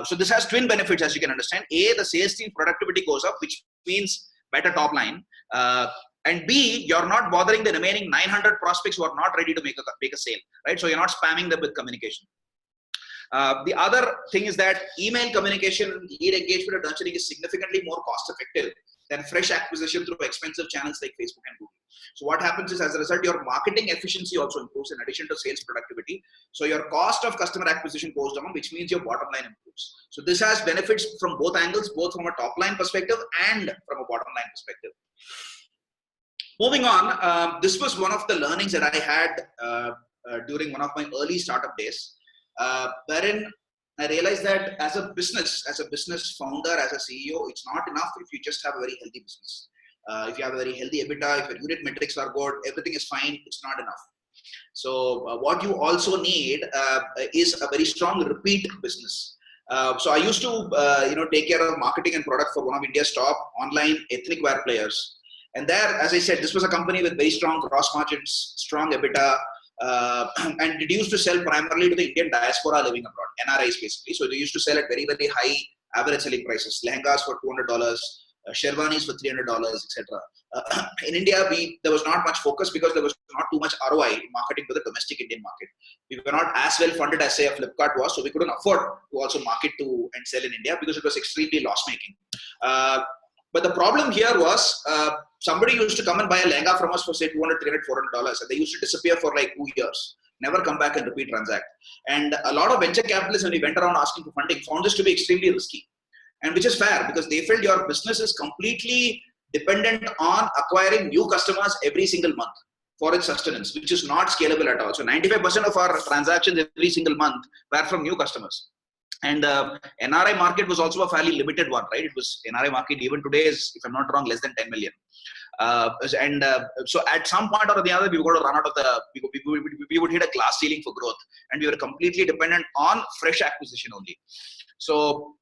So this has twin benefits, as you can understand. A, the sales team productivity goes up, which means better top line. And B, you're not bothering the remaining 900 prospects who are not ready to make a sale, right? So you're not spamming them with communication. The other thing is that email communication, lead engagement and nurturing is significantly more cost effective than fresh acquisition through expensive channels like Facebook and Google. So what happens is, as a result, your marketing efficiency also improves in addition to sales productivity. So your cost of customer acquisition goes down, which means your bottom line improves. So this has benefits from both angles, both from a top line perspective and from a bottom line perspective. Moving on, this was one of the learnings that I had during one of my early startup days, wherein I realized that as a business founder, as a CEO, it's not enough if you just have a very healthy business. If you have a very healthy EBITDA, if your unit metrics are good, everything is fine, it's not enough. So what you also need is a very strong repeat business. So I used to take care of marketing and product for one of India's top online ethnic wear players. And there, as I said, this was a company with very strong gross margins, strong EBITDA, and it used to sell primarily to the Indian diaspora living abroad, NRIs basically. So they used to sell at very, very high average selling prices, lehengas for $200, sherwanis for $300, etc. In India, there was not much focus because there was not too much ROI in marketing to the domestic Indian market. We were not as well funded as say a Flipkart was, so we couldn't afford to also market to and sell in India because it was extremely loss making. But the problem here was somebody used to come and buy a lehenga from us for say $200, $300, $400, and they used to disappear for like 2 years, never come back and repeat transact. And a lot of venture capitalists, when we went around asking for funding, found this to be extremely risky. And which is fair because they felt your business is completely dependent on acquiring new customers every single month for its sustenance, which is not scalable at all. So 95% of our transactions every single month were from new customers. And NRI market was also a fairly limited one, right? It was NRI market even today is, if I'm not wrong, less than 10 million. So at some point or the other, we were going to run out of we would hit a glass ceiling for growth, and we were completely dependent on fresh acquisition only. So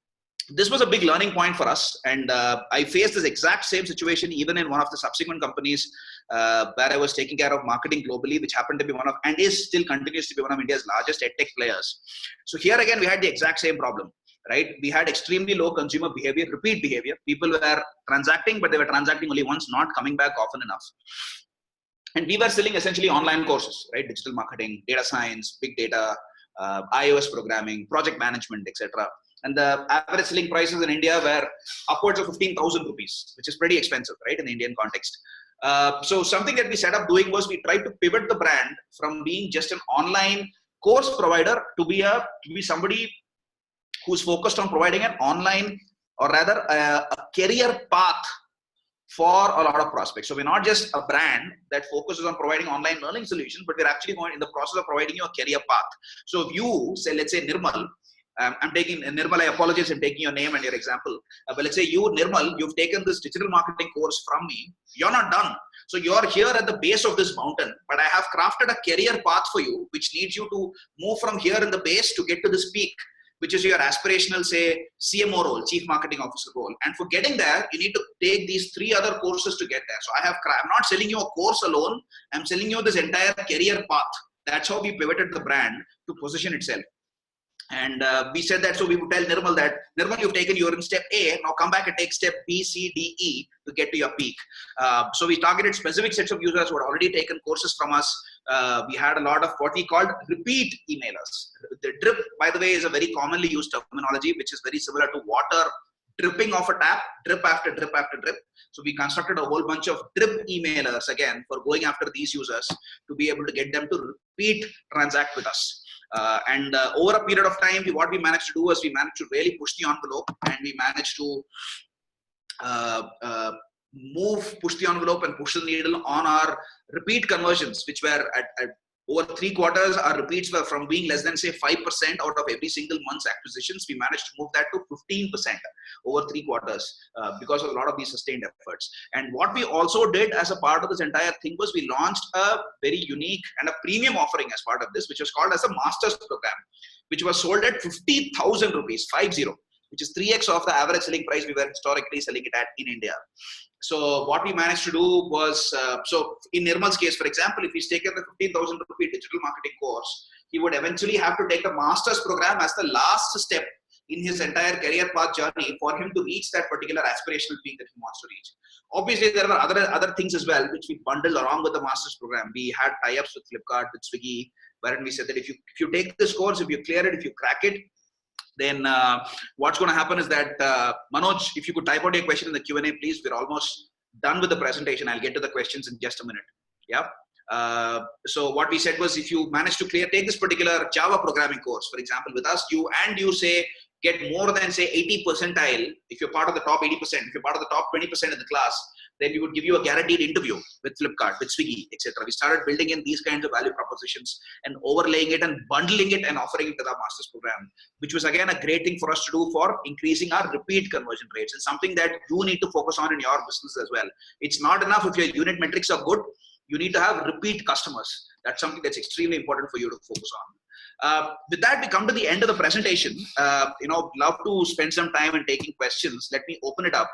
this was a big learning point for us, and I faced this exact same situation even in one of the subsequent companies where I was taking care of marketing globally, which happened to be one of, and is still continues to be one of India's largest edtech players. So here again, we had the exact same problem, right? We had extremely low consumer behavior, repeat behavior. People were transacting, but they were transacting only once, not coming back often enough. And we were selling essentially online courses, right? Digital marketing, data science, big data, iOS programming, project management, etc. And the average selling prices in India were upwards of 15,000 rupees, which is pretty expensive, right, in the Indian context. So something that we set up doing was we tried to pivot the brand from being just an online course provider to be somebody who's focused on providing an online, or rather a career path for a lot of prospects. So we're not just a brand that focuses on providing online learning solutions, but we're actually going in the process of providing you a career path. So if you say, let's say Nirmal, I'm taking Nirmal, I apologize, I'm taking your name and your example. But let's say you, Nirmal, you've taken this digital marketing course from me. You're not done. So you're here at the base of this mountain, but I have crafted a career path for you, which needs you to move from here in the base to get to this peak, which is your aspirational, say, CMO role, Chief Marketing Officer role. And for getting there, you need to take these 3 other courses to get there. So I'm not selling you a course alone. I'm selling you this entire career path. That's how we pivoted the brand to position itself. And we said that, so we would tell Nirmal that, Nirmal, you've taken, you're in step A, now come back and take step B, C, D, E to get to your peak. So we targeted specific sets of users who had already taken courses from us. We had a lot of what we called repeat emailers. The drip, by the way, is a very commonly used terminology, which is very similar to water dripping off a tap, drip after drip after drip. So we constructed a whole bunch of drip emailers, again, for going after these users to be able to get them to repeat transact with us. Over a period of time, what we managed to do was we managed to really push the envelope, and we managed to push the envelope and push the needle on our repeat conversions, which were at over 3 quarters. Our repeats were from being less than say 5% out of every single month's acquisitions. We managed to move that to 15% over 3 quarters because of a lot of these sustained efforts. And what we also did as a part of this entire thing was we launched a very unique and a premium offering as part of this, which was called as a master's program, which was sold at 50,000 rupees, 50, which is 3x of the average selling price we were historically selling it at in India. So what we managed to do was, so in Nirmal's case, for example, if he's taken the 15,000 rupee digital marketing course, he would eventually have to take the master's program as the last step in his entire career path journey for him to reach that particular aspirational peak that he wants to reach. Obviously, there were other things as well, which we bundled along with the master's program. We had tie-ups with Flipkart, with Swiggy, wherein we said that if you take this course, if you clear it, if you crack it, then what's going to happen is that, Manoj, if you could type out your question in the Q&A, please. We're almost done with the presentation. I'll get to the questions in just a minute. Yeah. So what we said was, if you manage to take this particular Java programming course, for example, with us, you say, get more than say 80 percentile, if you're part of the top 80%, if you're part of the top 20% in the class, then we would give you a guaranteed interview with Flipkart, with Swiggy, etc. We started building in these kinds of value propositions and overlaying it and bundling it and offering it to the master's program, which was again a great thing for us to do for increasing our repeat conversion rates. It's something that you need to focus on in your business as well. It's not enough if your unit metrics are good. You need to have repeat customers. That's something that's extremely important for you to focus on. With that, we come to the end of the presentation. Love to spend some time in taking questions. Let me open it up.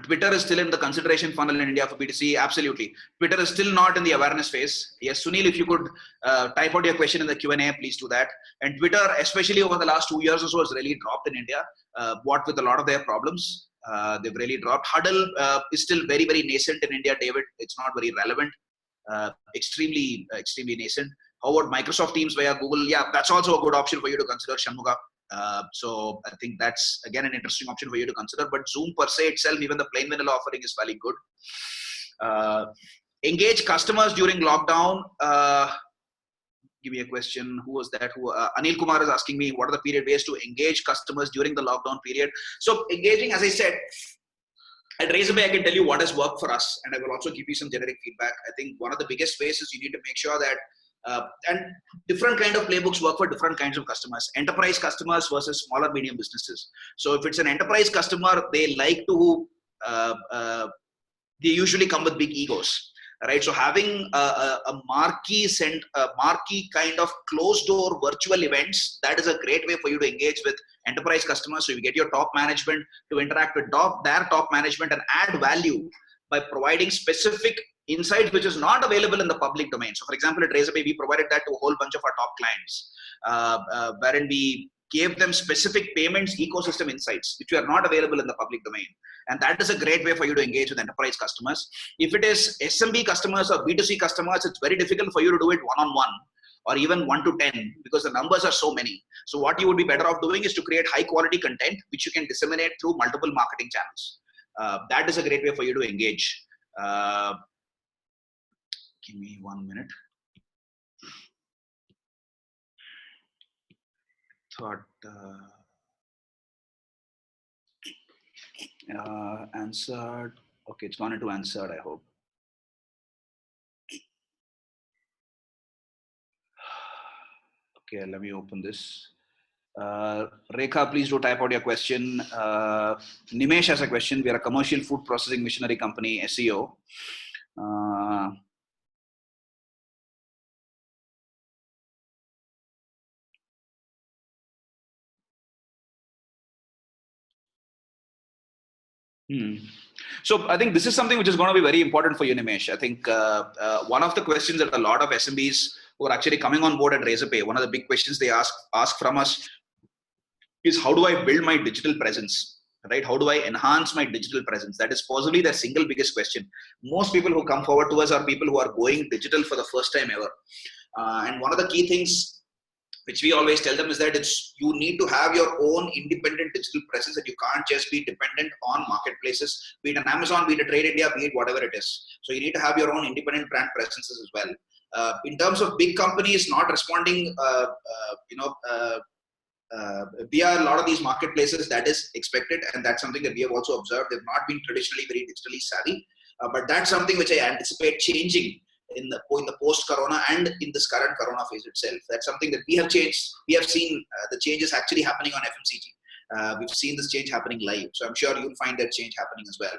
Twitter is still in the consideration funnel in India for B2C. Absolutely. Twitter is still not in the awareness phase. Yes, Sunil, if you could type out your question in the Q&A, please do that. And Twitter, especially over the last 2 years or so, has really dropped in India. What with a lot of their problems, they've really dropped. Huddle is still very, very nascent in India, David. It's not very relevant. Extremely nascent. How about Microsoft Teams via Google? Yeah, that's also a good option for you to consider, Shanmuga. So I think that's again an interesting option for you to consider. But Zoom per se itself, even the plain vanilla offering is fairly good. Engage customers during lockdown. Give me a question. Who was that? Anil Kumar is asking me, what are the period ways to engage customers during the lockdown period? So engaging, as I said, at RazorPay, I can tell you what has worked for us, and I will also give you some generic feedback. I think one of the biggest ways is you need to make sure that, and different kind of playbooks work for different kinds of customers. Enterprise customers versus smaller, medium businesses. So if it's an enterprise customer, they like to, they usually come with big egos. Right, so having a marquee kind of closed door virtual events, that is a great way for you to engage with enterprise customers. So you get your top management to interact with their top management and add value by providing specific insights which is not available in the public domain. So for example, at RazorPay, we provided that to a whole bunch of our top clients, wherein we gave them specific payments ecosystem insights which are not available in the public domain. And that is a great way for you to engage with enterprise customers. If it is SMB customers or B2C customers, it's very difficult for you to do it one-on-one or even 1 to 10 because the numbers are so many. So what you would be better off doing is to create high quality content which you can disseminate through multiple marketing channels. That is a great way for you to engage. Give me 1 minute. Answered. Okay, it's gone into answered, I hope. Okay, let me open this. Rekha, please do type out your question. Nimesh has a question. We are a commercial food processing machinery company, SEO. So I think this is something which is going to be very important for you, Nimesh. I think one of the questions that a lot of SMBs who are actually coming on board at RazorPay, one of the big questions they ask from us is, how do I build my digital presence? Right? How do I enhance my digital presence? That is possibly the single biggest question. Most people who come forward to us are people who are going digital for the first time ever. And one of the key things which we always tell them is that you need to have your own independent digital presence, and you can't just be dependent on marketplaces, be it an Amazon, be it a Trade India, be it whatever it is. So you need to have your own independent brand presences as well. In terms of big companies not responding, via a lot of these marketplaces, that is expected, and that's something that we have also observed. They've not been traditionally very digitally savvy, but that's something which I anticipate changing in the post-corona and in this current corona phase itself. That's something that we have changed. We have seen the changes actually happening on FMCG. We've seen this change happening live. So I'm sure you'll find that change happening as well.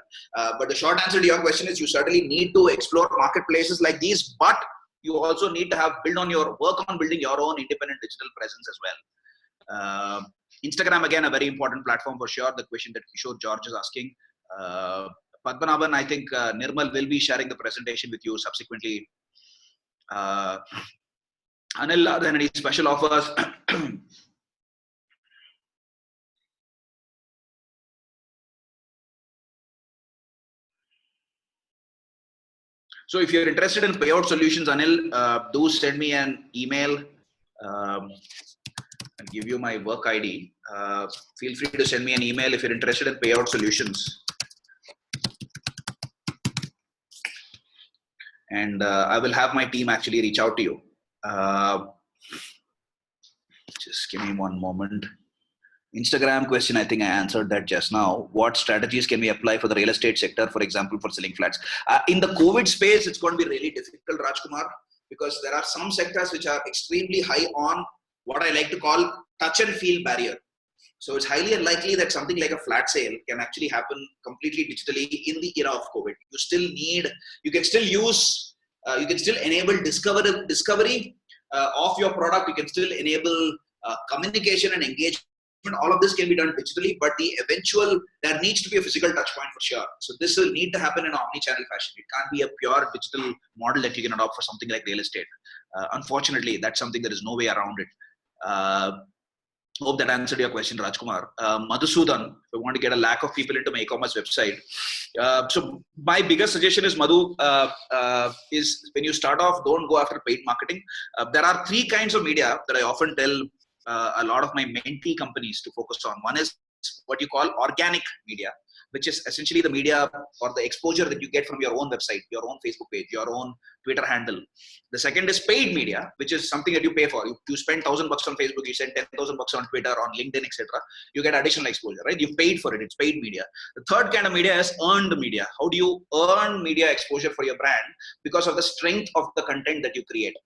But the short answer to your question is, you certainly need to explore marketplaces like these, but you also need to work on building your own independent digital presence as well. Instagram, again, a very important platform for sure. The question that Kishore George is asking. Padmanabhan, I think Nirmal will be sharing the presentation with you subsequently. Anil, are there any special offers? So if you're interested in payout solutions, Anil, do send me an email. I'll give you my work ID. Feel free to send me an email if you're interested in payout solutions. And I will have my team actually reach out to you. Just give me one moment. Instagram question, I think I answered that just now. What strategies can we apply for the real estate sector, for example, for selling flats? In the COVID space, it's going to be really difficult, Rajkumar, because there are some sectors which are extremely high on what I like to call touch and feel barrier. So it's highly unlikely that something like a flat sale can actually happen completely digitally in the era of COVID. You still need, you can still use, you can still enable discovery of your product. You can still enable communication and engagement. All of this can be done digitally, but there needs to be a physical touch point for sure. So this will need to happen in omni-channel fashion. It can't be a pure digital model that you can adopt for something like real estate. Unfortunately, that's something there is no way around it. Hope that answered your question, Rajkumar. Madhusudan, if you want to get a lakh of people into my e-commerce website. So my biggest suggestion is, Madhu, is when you start off, don't go after paid marketing. There are three kinds of media that I often tell a lot of my mentee companies to focus on. One is what you call organic media, which is essentially the media or the exposure that you get from your own website, your own Facebook page, your own Twitter handle. The second is paid media, which is something that you pay for. You spend $1,000 on Facebook, you spend $10,000 on Twitter, on LinkedIn, etc. You get additional exposure, right? You paid for it. It's paid media. The third kind of media is earned media. How do you earn media exposure for your brand? Because of the strength of the content that you create.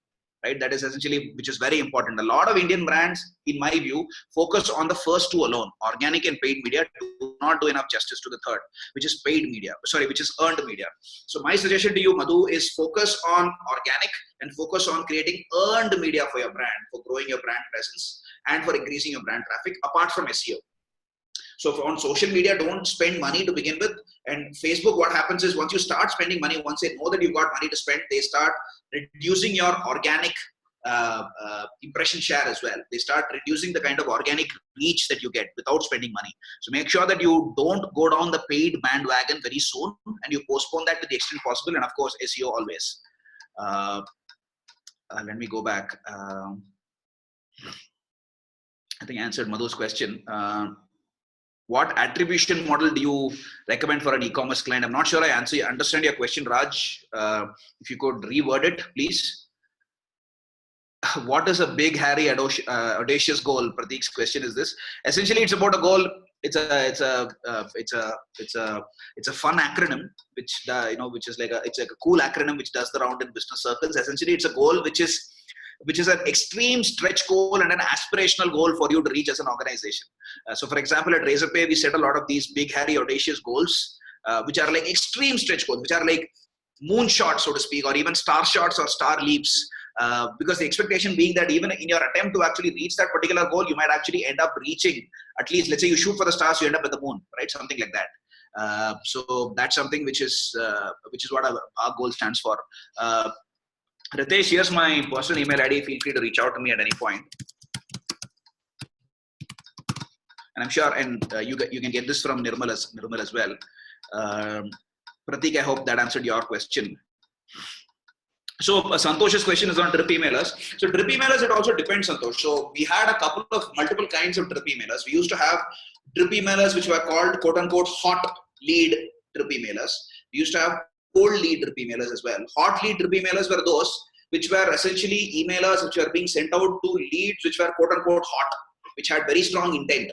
Right? That is essentially, which is very important. A lot of Indian brands, in my view, focus on the first two alone, organic and paid media, do not do enough justice to the third, which is paid media, which is earned media. So my suggestion to you, Madhu, is focus on organic and focus on creating earned media for your brand, for growing your brand presence and for increasing your brand traffic, apart from SEO. So on social media, don't spend money to begin with. And Facebook, what happens is once you start spending money, once they know that you've got money to spend, they start reducing your organic impression share as well. They start reducing the kind of organic reach that you get without spending money. So make sure that you don't go down the paid bandwagon very soon and you postpone that to the extent possible. And of course, SEO always. Let me go back. I think I answered Madhu's question. What attribution model do you recommend for an e-commerce client? I'm not sure I understand your question, Raj. If you could reword it, please. What is a big, hairy, audacious goal? Prateek's question is this. Essentially, it's about a goal. It's a fun acronym, which is like it's like a cool acronym which does the round in business circles. Essentially, it's a goal which is an extreme stretch goal and an aspirational goal for you to reach as an organization. So for example, at RazorPay, we set a lot of these big, hairy, audacious goals, which are like extreme stretch goals, which are like moonshots, so to speak, or even star shots or star leaps. Because the expectation being that even in your attempt to actually reach that particular goal, you might actually end up reaching, at least, let's say you shoot for the stars, you end up at the moon, right? Something like that. So that's something which is what our goal stands for. Ritesh, here's my personal email ID. Feel free to reach out to me at any point. And I'm sure, and you can get this from Nirmal as well. Prateek, I hope that answered your question. So Santosh's question is on drip emailers. So drip emailers, it also depends, Santosh. So we had a couple of multiple kinds of drip emailers. We used to have drip emailers which were called quote unquote hot lead drip emailers. We used to have cold lead drip emailers as well. Hot lead drip emailers were those which were essentially emailers which were being sent out to leads which were quote unquote hot, which had very strong intent,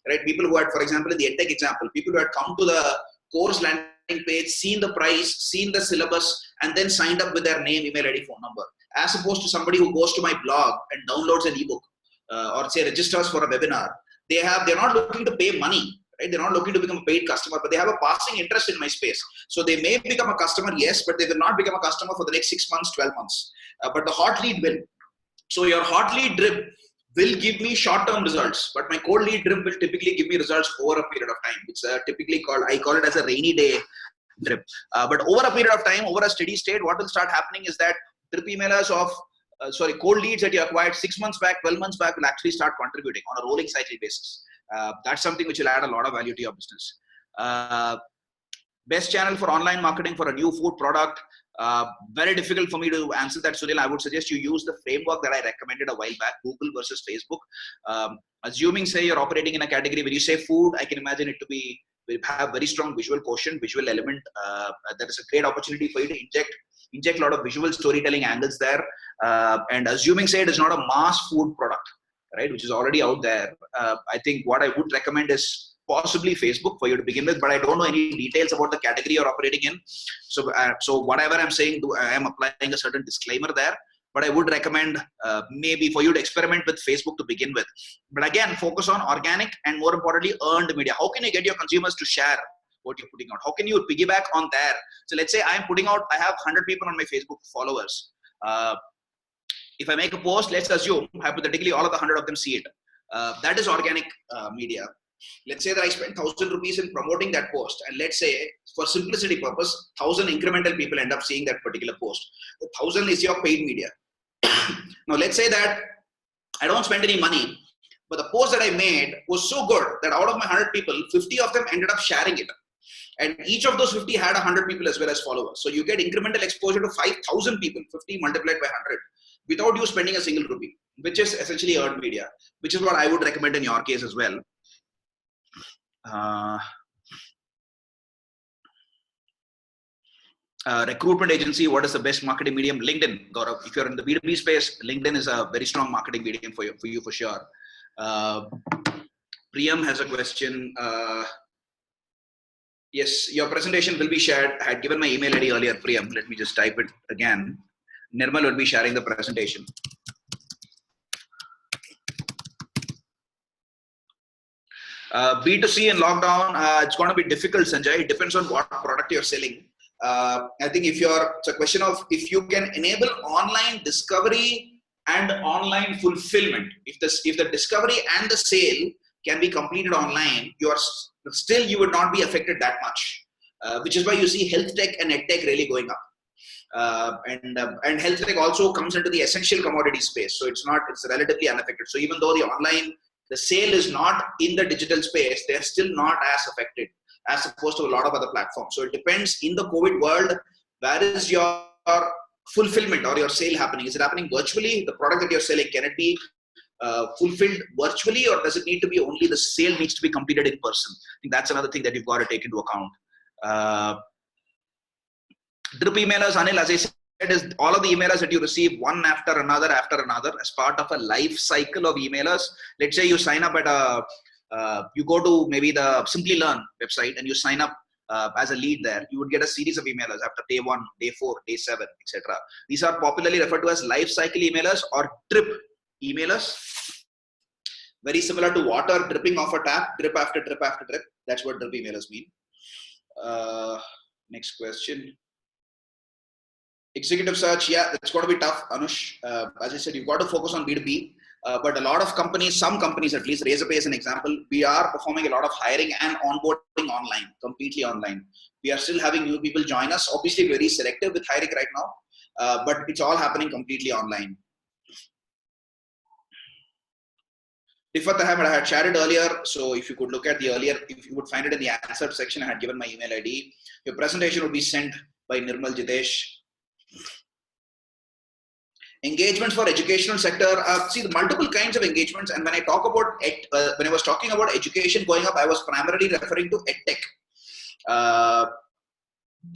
right? People who had, for example, in the EdTech example, people who had come to the course landing page, seen the price, seen the syllabus, and then signed up with their name, email ID, phone number, as opposed to somebody who goes to my blog and downloads an ebook or say registers for a webinar. They're not looking to pay money. Right? They're not looking to become a paid customer, but they have a passing interest in my space. So they may become a customer, yes, but they will not become a customer for the next 6 months, 12 months. But the hot lead will. So your hot lead drip will give me short-term results, but my cold lead drip will typically give me results over a period of time. It's typically I call it as a rainy day drip. But over a period of time, over a steady state, what will start happening is that drip emailers of cold leads that you acquired 6 months back, 12 months back will actually start contributing on a rolling cycle basis. That's something which will add a lot of value to your business. Best channel for online marketing for a new food product. Very difficult for me to answer that, Sunil. I would suggest you use the framework that I recommended a while back, Google versus Facebook. Assuming, say, you're operating in a category where you say food, I can imagine it to be, have very strong visual quotient, visual element. That is a great opportunity for you to inject a lot of visual storytelling angles there. And assuming, say, it is not a mass food product, right, which is already out there, I think what I would recommend is possibly Facebook for you to begin with, but I don't know any details about the category you're operating in. So whatever I'm saying, I am applying a certain disclaimer there, but I would recommend maybe for you to experiment with Facebook to begin with. But again, focus on organic and more importantly, earned media. How can you get your consumers to share what you're putting out? How can you piggyback on there? So let's say I'm putting out, I have 100 people on my Facebook followers. If I make a post, let's assume hypothetically all of the 100 of them see it. That is organic media. Let's say that I spent 1,000 rupees in promoting that post, and let's say for simplicity purpose, 1,000 incremental people end up seeing that particular post. The 1,000 is your paid media. Now let's say that I don't spend any money, but the post that I made was so good that out of my 100 people, 50 of them ended up sharing it. And each of those 50 had 100 people as well as followers. So you get incremental exposure to 5,000 people, 50 multiplied by 100, without you spending a single rupee, which is essentially earned media, which is what I would recommend in your case as well. Recruitment agency, what is the best marketing medium? LinkedIn, Gaurav. If you're in the B2B space, LinkedIn is a very strong marketing medium for you for sure. Priyam has a question. Yes, your presentation will be shared. I had given my email ID earlier, Priyam. Let me just type it again. Nirmal will be sharing the presentation. B2C in lockdown, it's going to be difficult, Sanjay. It depends on what product you're selling. I think it's a question of if you can enable online discovery and online fulfillment. If the discovery and the sale can be completed online, you would not be affected that much. Which is why you see health tech and ed tech really going up. And health tech also comes into the essential commodity space, so it's relatively unaffected. So even though the sale is not in the digital space, they're still not as affected as opposed to a lot of other platforms. So it depends in the COVID world, where is your fulfillment or your sale happening? Is it happening virtually? The product that you're selling, can it be fulfilled virtually, or does it need to be only the sale needs to be completed in person? I think that's another thing that you've got to take into account. Drip emailers, Anil, as I said, is all of the emailers that you receive one after another as part of a life cycle of emailers. Let's say you sign up at you go to maybe the Simply Learn website and you sign up as a lead there. You would get a series of emailers after day 1, day 4, day 7, etc. These are popularly referred to as life cycle emailers or drip emailers. Very similar to water dripping off a tap, drip after drip after drip. That's what drip emailers mean. Next question. Executive search, yeah, that's going to be tough, Anush. As I said, you've got to focus on B2B, but a lot of companies, some companies at least, RazorPay is an example, we are performing a lot of hiring and onboarding online, completely online. We are still having new people join us, obviously very selective with hiring right now, but it's all happening completely online. Tifat Ahmed, I had shared it earlier, so if you could look at the earlier, if you would find it in the answer section, I had given my email ID. Your presentation would be sent by Nirmal Jitesh. Engagements for educational sector. See the multiple kinds of engagements, and when I talk about when I was talking about education going up, I was primarily referring to edtech.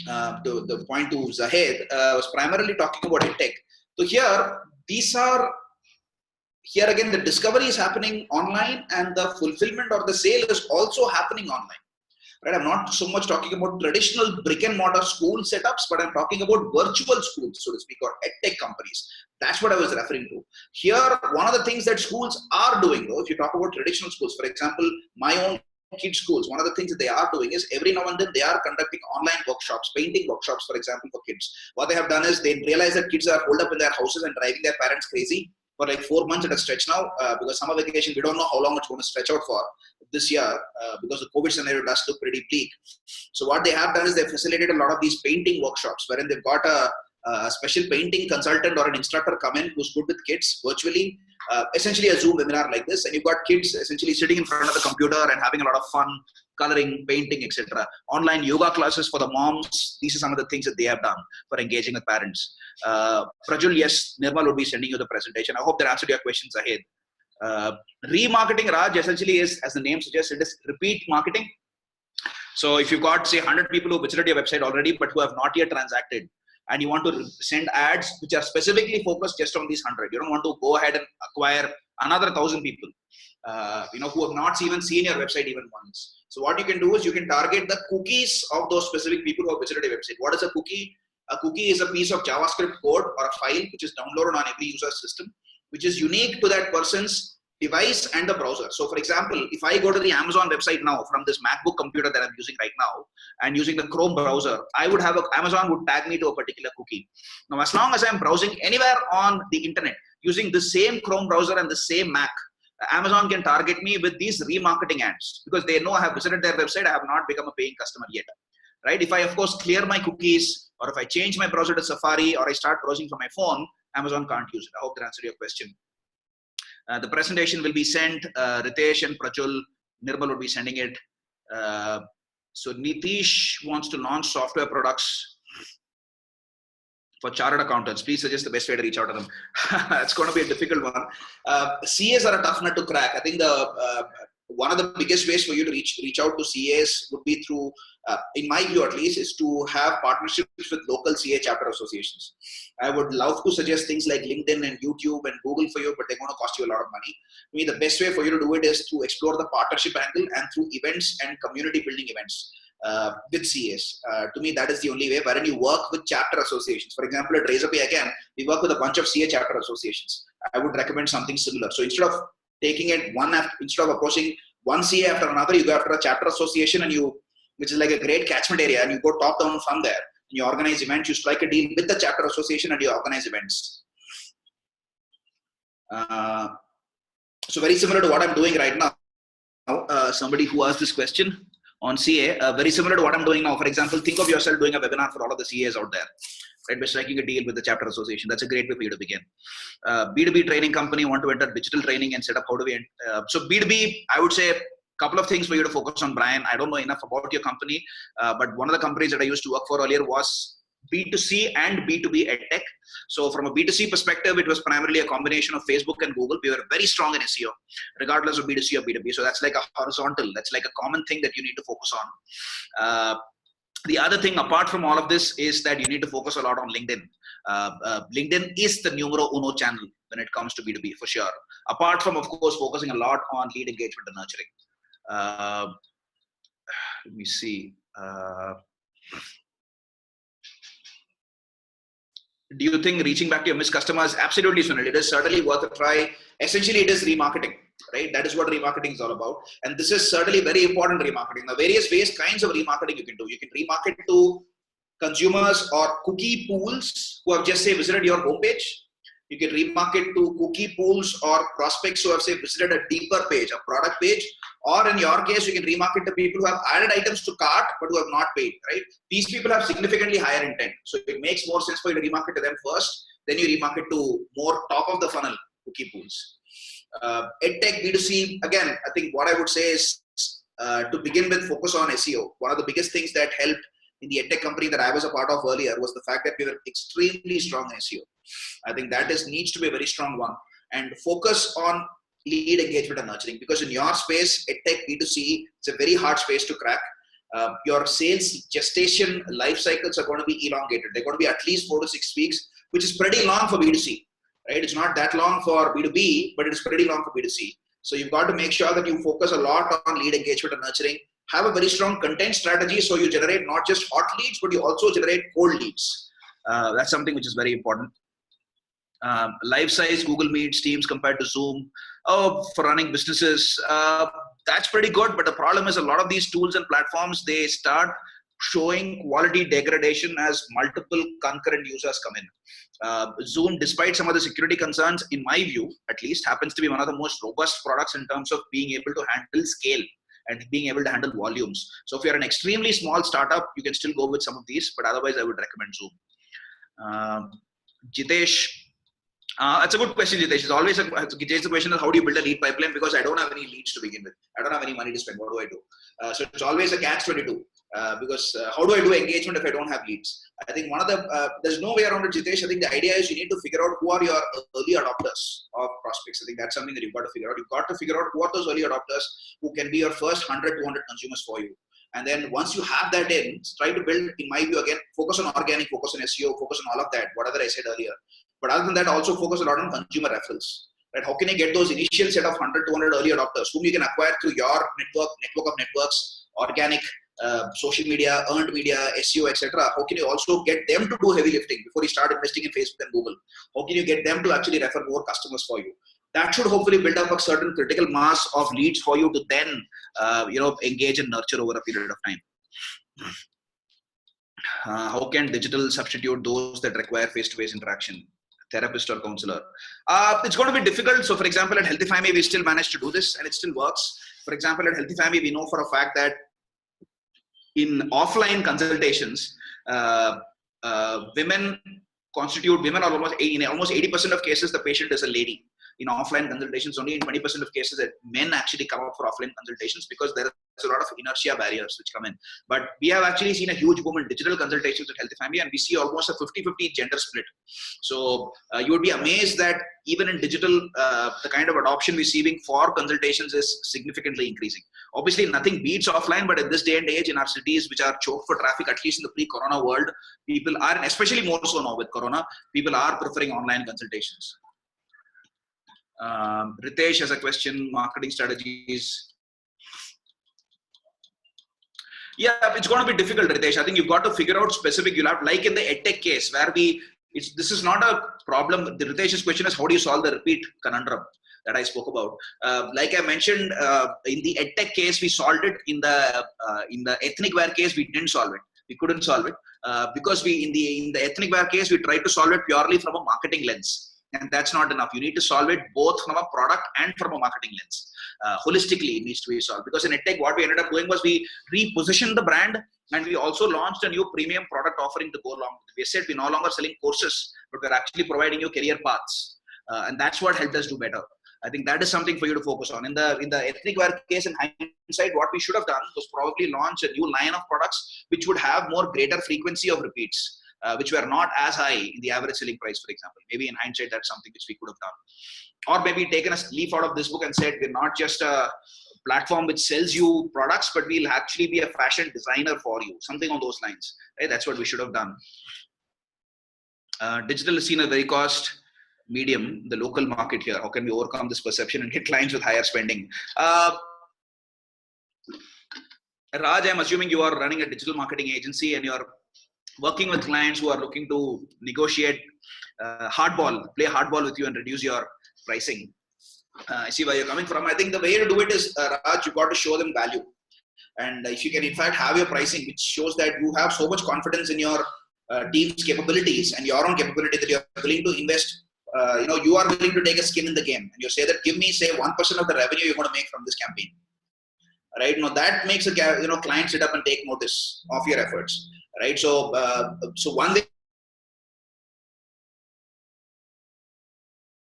The point to Zahid was primarily talking about edtech. So here again, the discovery is happening online, and the fulfillment or the sale is also happening online. Right? I'm not so much talking about traditional brick and mortar school setups, but I'm talking about virtual schools, so to speak, or edtech companies. That's what I was referring to. Here, one of the things that schools are doing, though, if you talk about traditional schools, for example, my own kids' schools, one of the things that they are doing is every now and then they are conducting online workshops, painting workshops, for example, for kids. What they have done is they realize that kids are holed up in their houses and driving their parents crazy for like 4 months at a stretch now, because summer vacation, we don't know how long it's going to stretch out for this year, because the COVID scenario does look pretty bleak. So what they have done is they've facilitated a lot of these painting workshops, wherein they've got a a special painting consultant or an instructor come in who's good with kids virtually, essentially a Zoom webinar like this, and you've got kids essentially sitting in front of the computer and having a lot of fun, coloring, painting, etc. Online yoga classes for the moms. These are some of the things that they have done for engaging with parents. Prajul, yes, Nirmal would be sending you the presentation. I hope that answered your questions ahead. Remarketing, Raj, essentially is, as the name suggests, it is repeat marketing. So if you've got, say, 100 people who visited your website already, but who have not yet transacted, and you want to send ads which are specifically focused just on these 100, you don't want to go ahead and acquire another 1,000 people, who have not even seen your website even once. So what you can do is you can target the cookies of those specific people who have visited your website. What is a cookie? A cookie is a piece of JavaScript code or a file which is downloaded on every user's system, which is unique to that person's device and the browser. So for example, if I go to the Amazon website now from this MacBook computer that I'm using right now and using the Chrome browser, I would have Amazon would tag me to a particular cookie. Now, as long as I'm browsing anywhere on the internet using the same Chrome browser and the same Mac, Amazon can target me with these remarketing ads because they know I have visited their website. I have not become a paying customer yet, right? If I, of course, clear my cookies, or if I change my browser to Safari, or I start browsing from my phone, Amazon can't use it. I hope that answered your question. The presentation will be sent. Ritesh and Prajul, Nirmal will be sending it. So Nitish wants to launch software products for chartered accountants. Please suggest the best way to reach out to them. It's going to be a difficult one. CAs are a tough nut to crack. I think one of the biggest ways for you to reach out to CAs would be through, in my view at least, is to have partnerships with local CA chapter associations. I would love to suggest things like LinkedIn and YouTube and Google for you, but they're going to cost you a lot of money. To me, the best way for you to do it is to explore the partnership angle and through events and community building events with CAs. To me, that is the only way, wherein you work with chapter associations. For example, at RazorPay, again, we work with a bunch of CA chapter associations. I would recommend something similar. So instead of taking it instead of approaching one CA after another, you go after a chapter association which is like a great catchment area, and you go top down from there. And you organize events, you strike a deal with the chapter association, and you organize events. So very similar to what I'm doing right now. Somebody who asked this question on CA, very similar to what I'm doing now. For example, think of yourself doing a webinar for all of the CAs out there, right? By striking a deal with the chapter association. That's a great way for you to begin. B2B training company want to enter digital training and set up how do we, so B2B, I would say a couple of things for you to focus on, Brian. I don't know enough about your company, but one of the companies that I used to work for earlier was B2C and B2B EdTech. So from a B2C perspective, it was primarily a combination of Facebook and Google. We were very strong in SEO, regardless of B2C or B2B. So that's like a horizontal, that's like a common thing that you need to focus on. The other thing apart from all of this is that you need to focus a lot on LinkedIn. LinkedIn is the numero uno channel when it comes to B2B for sure. Apart from, of course, focusing a lot on lead engagement and nurturing. Let me see. Do you think reaching back to your missed customers? Absolutely, Sunil. It is certainly worth a try. Essentially, it is remarketing, right? That is what remarketing is all about. And this is certainly very important remarketing. The various kinds of remarketing you can do. You can remarket to consumers or cookie pools who have just, say, visited your homepage. You can remarket to cookie pools or prospects who have, say, visited a deeper page, a product page. Or in your case, you can remarket to people who have added items to cart but who have not paid, right? These people have significantly higher intent. So it makes more sense for you to remarket to them first. Then you remarket to more top of the funnel cookie pools. EdTech, B2C, again, I think what I would say is to begin with, focus on SEO. One of the biggest things that helped in the EdTech company that I was a part of earlier was the fact that we were extremely strong in SEO. I think that needs to be a very strong one. And focus on lead engagement and nurturing, because in your space, EdTech, B2C, it's a very hard space to crack. Your sales gestation life cycles are going to be elongated. They're going to be at least 4 to 6 weeks, which is pretty long for B2C, right? It's not that long for B2B, but it's pretty long for B2C. So you've got to make sure that you focus a lot on lead engagement and nurturing. Have a very strong content strategy so you generate not just hot leads, but you also generate cold leads. That's something which is very important. Life size Google Meets, Teams compared to Zoom. For running businesses, that's pretty good. But the problem is a lot of these tools and platforms, they start showing quality degradation as multiple concurrent users come in. Zoom, despite some of the security concerns, in my view, at least, happens to be one of the most robust products in terms of being able to handle scale and being able to handle volumes. So if you're an extremely small startup, you can still go with some of these, but otherwise I would recommend Zoom. Jitesh, it's a good question, Jitesh. It's always Jitesh, the question is how do you build a lead pipeline? Because I don't have any leads to begin with. I don't have any money to spend. What do I do? So it's always a catch-22. Because how do I do engagement if I don't have leads? I think one of the, there's no way around it, Jitesh. I think the idea is you need to figure out who are your early adopters of prospects. I think that's something that you've got to figure out. You've got to figure out who are those early adopters who can be your first 100, 200 consumers for you. And then once you have that in, try to build, in my view, again, focus on organic, focus on SEO, focus on all of that, whatever I said earlier. But other than that, also focus a lot on consumer referrals. Right? How can you get those initial set of 100, 200 early adopters whom you can acquire through your network of networks, organic, social media, earned media, SEO, etc. How can you also get them to do heavy lifting before you start investing in Facebook and Google? How can you get them to actually refer more customers for you? That should hopefully build up a certain critical mass of leads for you to then, engage and nurture over a period of time. How can digital substitute those that require face-to-face interaction? Therapist or counselor? It's going to be difficult. So for example, at Healthy Family, we still managed to do this and it still works. For example, at Healthy Family, we know for a fact that in offline consultations, women are almost 80% of cases, the patient is a lady. In offline consultations, only in 20% of cases that men actually come up for offline consultations because there is a lot of inertia barriers which come in. But we have actually seen a huge boom in digital consultations at Healthy Family, and we see almost a 50-50 gender split. So you would be amazed that even in digital, the kind of adoption we're seeing for consultations is significantly increasing. Obviously, nothing beats offline, but in this day and age, in our cities which are choked for traffic, at least in the pre-corona world, people are, and especially more so now with corona, people are preferring online consultations. Ritesh has a question, marketing strategies. Yeah, it's going to be difficult, Ritesh. I think you've got to figure out specific, you'll have, like in the EdTech case where this is not a problem. The Ritesh's question is how do you solve the repeat conundrum that I spoke about? Like I mentioned, in the EdTech case, we solved it. In the ethnic wear case, we didn't solve it. We couldn't solve it because in the ethnic wear case, we tried to solve it purely from a marketing lens. And that's not enough. You need to solve it both from a product and from a marketing lens. Holistically, it needs to be solved. Because in EdTech, what we ended up doing was we repositioned the brand and we also launched a new premium product offering to go along with it. We said we're no longer selling courses, but we're actually providing you career paths. And that's what helped us do better. I think that is something for you to focus on. In the ethnic wear case, in hindsight, what we should have done was probably launch a new line of products which would have more greater frequency of repeats. Which were not as high in the average selling price, for example. Maybe in hindsight, that's something which we could have done. Or maybe taken a leaf out of this book and said, we're not just a platform which sells you products, but we'll actually be a fashion designer for you. Something on those lines. Right? That's what we should have done. Digital is seen a very cost medium, the local market here. How can we overcome this perception and get clients with higher spending? Raj, I'm assuming you are running a digital marketing agency and you're working with clients who are looking to negotiate play hardball with you and reduce your pricing. I see where you're coming from. I think the way to do it is, Raj, you've got to show them value. And if you can, in fact, have your pricing, which shows that you have so much confidence in your team's capabilities and your own capability that you're willing to invest, you are willing to take a skin in the game. And you say that, give me, say, 1% of the revenue you're going to make from this campaign. Right? That makes a client sit up and take notice of your efforts. Right, so one way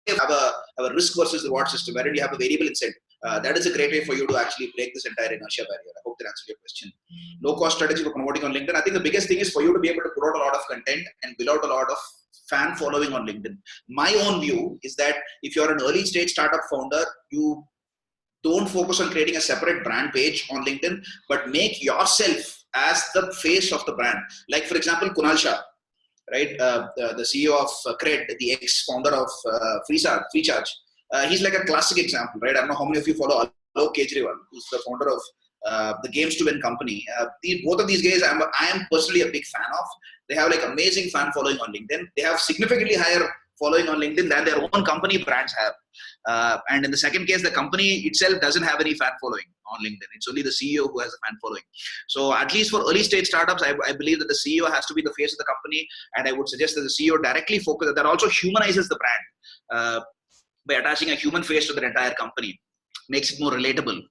you have a risk versus reward system wherein you have a variable incentive. That is a great way for you to actually break this entire inertia barrier. I hope that answers your question. Low cost strategy for promoting on LinkedIn. I think the biggest thing is for you to be able to put out a lot of content and build out a lot of fan following on LinkedIn. My own view is that if you're an early stage startup founder, you don't focus on creating a separate brand page on LinkedIn, but make yourself as the face of the brand. Like for example, Kunal Shah, right? The CEO of Cred, the ex-founder of Freecharge. He's like a classic example, right? I don't know how many of you follow Alok Kejriwal, who's the founder of the Games to Win company. Both of these guys, I am personally a big fan of. They have like amazing fan following on LinkedIn. They have significantly higher following on LinkedIn than their own company brands have. And in the second case, the company itself doesn't have any fan following on LinkedIn. It's only the CEO who has a fan following. So at least for early stage startups, I believe that the CEO has to be the face of the company. And I would suggest that the CEO directly focus, that also humanizes the brand by attaching a human face to the entire company. Makes it more relatable,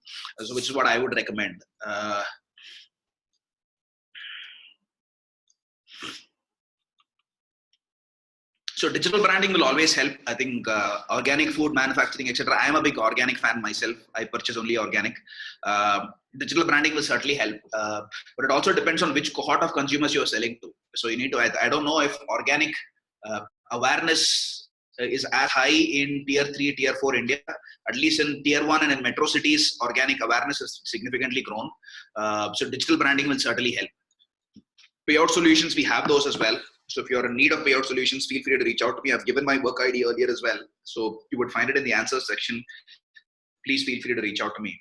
which is what I would recommend. So digital branding will always help. I think organic food manufacturing, etc. I am a big organic fan myself. I purchase only organic. Digital branding will certainly help, but it also depends on which cohort of consumers you are selling to. So you need to. I don't know if organic awareness is as high in tier 3, tier 4 India. At least in tier 1 and in metro cities, organic awareness has significantly grown. So digital branding will certainly help. Payout solutions, we have those as well. So if you're in need of payout solutions, feel free to reach out to me. I've given my work ID earlier as well. So you would find it in the answers section. Please feel free to reach out to me.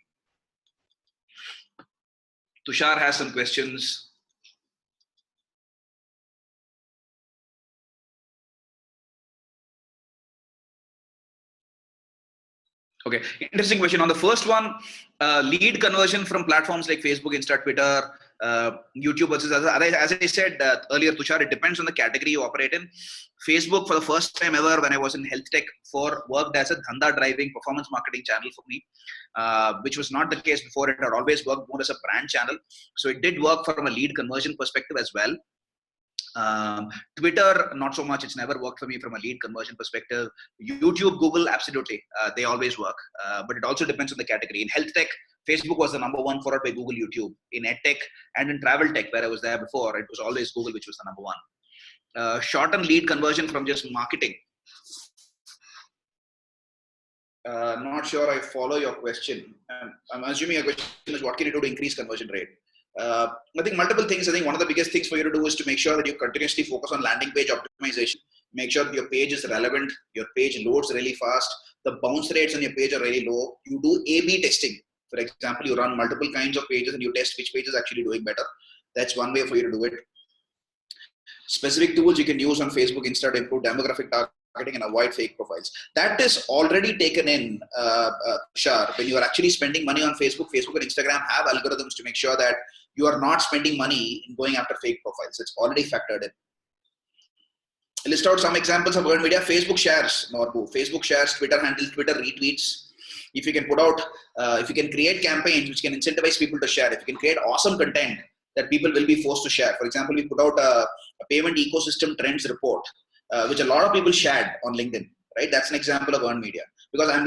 Tushar has some questions. Okay, interesting question. On the first one, lead conversion from platforms like Facebook, Insta, Twitter, YouTube versus others. As I said earlier, Tushar, it depends on the category you operate in. Facebook, for the first time ever, when I was in health tech, worked as a dhanda driving performance marketing channel for me, which was not the case before. It had always worked more as a brand channel. So it did work from a lead conversion perspective as well. Twitter, not so much. It's never worked for me from a lead conversion perspective. YouTube, Google, absolutely. They always work. But it also depends on the category. In health tech, Facebook was the number one, followed by Google, YouTube. In EdTech and in travel tech, where I was there before, it was always Google, which was the number one. Shorten lead conversion from just marketing. Not sure I follow your question. I'm assuming your question is what can you do to increase conversion rate? I think multiple things. I think one of the biggest things for you to do is to make sure that you continuously focus on landing page optimization. Make sure that your page is relevant, your page loads really fast, the bounce rates on your page are really low. You do A/B testing. For example, you run multiple kinds of pages and you test which page is actually doing better. That's one way for you to do it. Specific tools you can use on Facebook, Insta to improve demographic targeting and avoid fake profiles. That is already taken in, Shar. When you are actually spending money on Facebook and Instagram have algorithms to make sure that you are not spending money in going after fake profiles. It's already factored in. List out some examples of earned media. Facebook shares, Facebook shares, Twitter handles, Twitter retweets. If you can put out, if you can create campaigns which can incentivize people to share, if you can create awesome content that people will be forced to share. For example, we put out a payment ecosystem trends report, which a lot of people shared on LinkedIn, right? That's an example of earned media. Because I am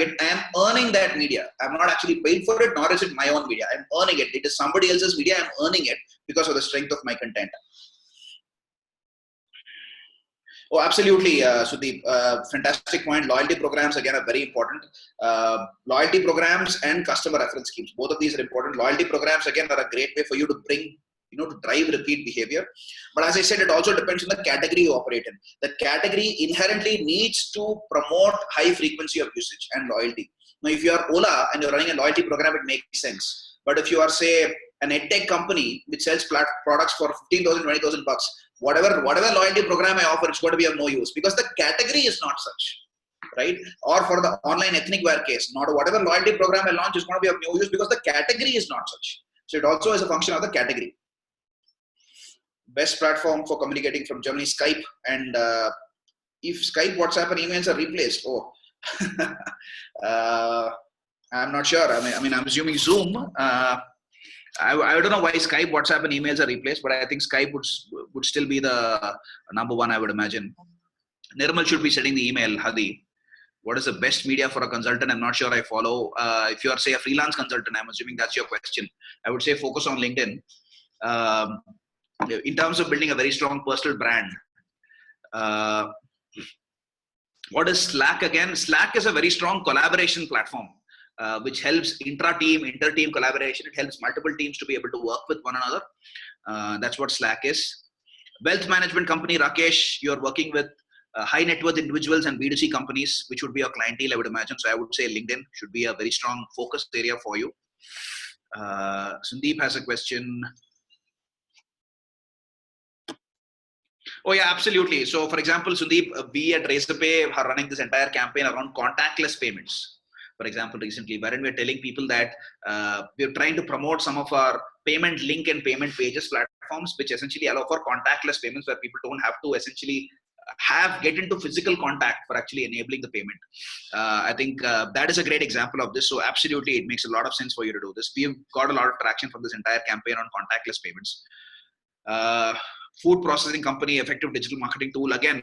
earning that media. I'm not actually paid for it, nor is it my own media. I'm earning it. It is somebody else's media. I'm earning it because of the strength of my content. Oh, absolutely, Sudeep. Fantastic point. Loyalty programs, again, are very important. Loyalty programs and customer reference schemes. Both of these are important. Loyalty programs, again, are a great way for you to bring, to drive repeat behavior. But as I said, it also depends on the category you operate in. The category inherently needs to promote high frequency of usage and loyalty. Now, if you are Ola and you're running a loyalty program, it makes sense. But if you are, say, an EdTech company which sells products for 15,000, 20,000 bucks, whatever loyalty program I offer, it's going to be of no use because the category is not such, right? Or for the online ethnic wear case, not whatever loyalty program I launch is going to be of no use because the category is not such. So it also is a function of the category. Best platform for communicating from Germany, Skype. And if Skype, WhatsApp, and emails are replaced, I'm not sure. I mean, I'm assuming Zoom. I don't know why Skype, WhatsApp, and emails are replaced, but I think Skype would still be the number one, I would imagine. Nirmal should be sending the email, Hadi. What is the best media for a consultant? I'm not sure I follow. If you are, say, a freelance consultant, I'm assuming that's your question. I would say focus on LinkedIn. In terms of building a very strong personal brand, what is Slack again? Slack is a very strong collaboration platform, which helps inter-team collaboration. It helps multiple teams to be able to work with one another. That's what Slack is. Wealth management company, Rakesh, you're working with high net worth individuals and B2C companies, which would be your clientele, I would imagine. So I would say LinkedIn should be a very strong focus area for you. Sandeep has a question. Oh yeah, absolutely. So for example, Sandeep, we at RazorPay are running this entire campaign around contactless payments. For example, recently, wherein we're telling people that we're trying to promote some of our payment link and payment pages platforms, which essentially allow for contactless payments where people don't have to essentially get into physical contact for actually enabling the payment. I think that is a great example of this. So absolutely, it makes a lot of sense for you to do this. We've got a lot of traction from this entire campaign on contactless payments. Food processing company, effective digital marketing tool. Again,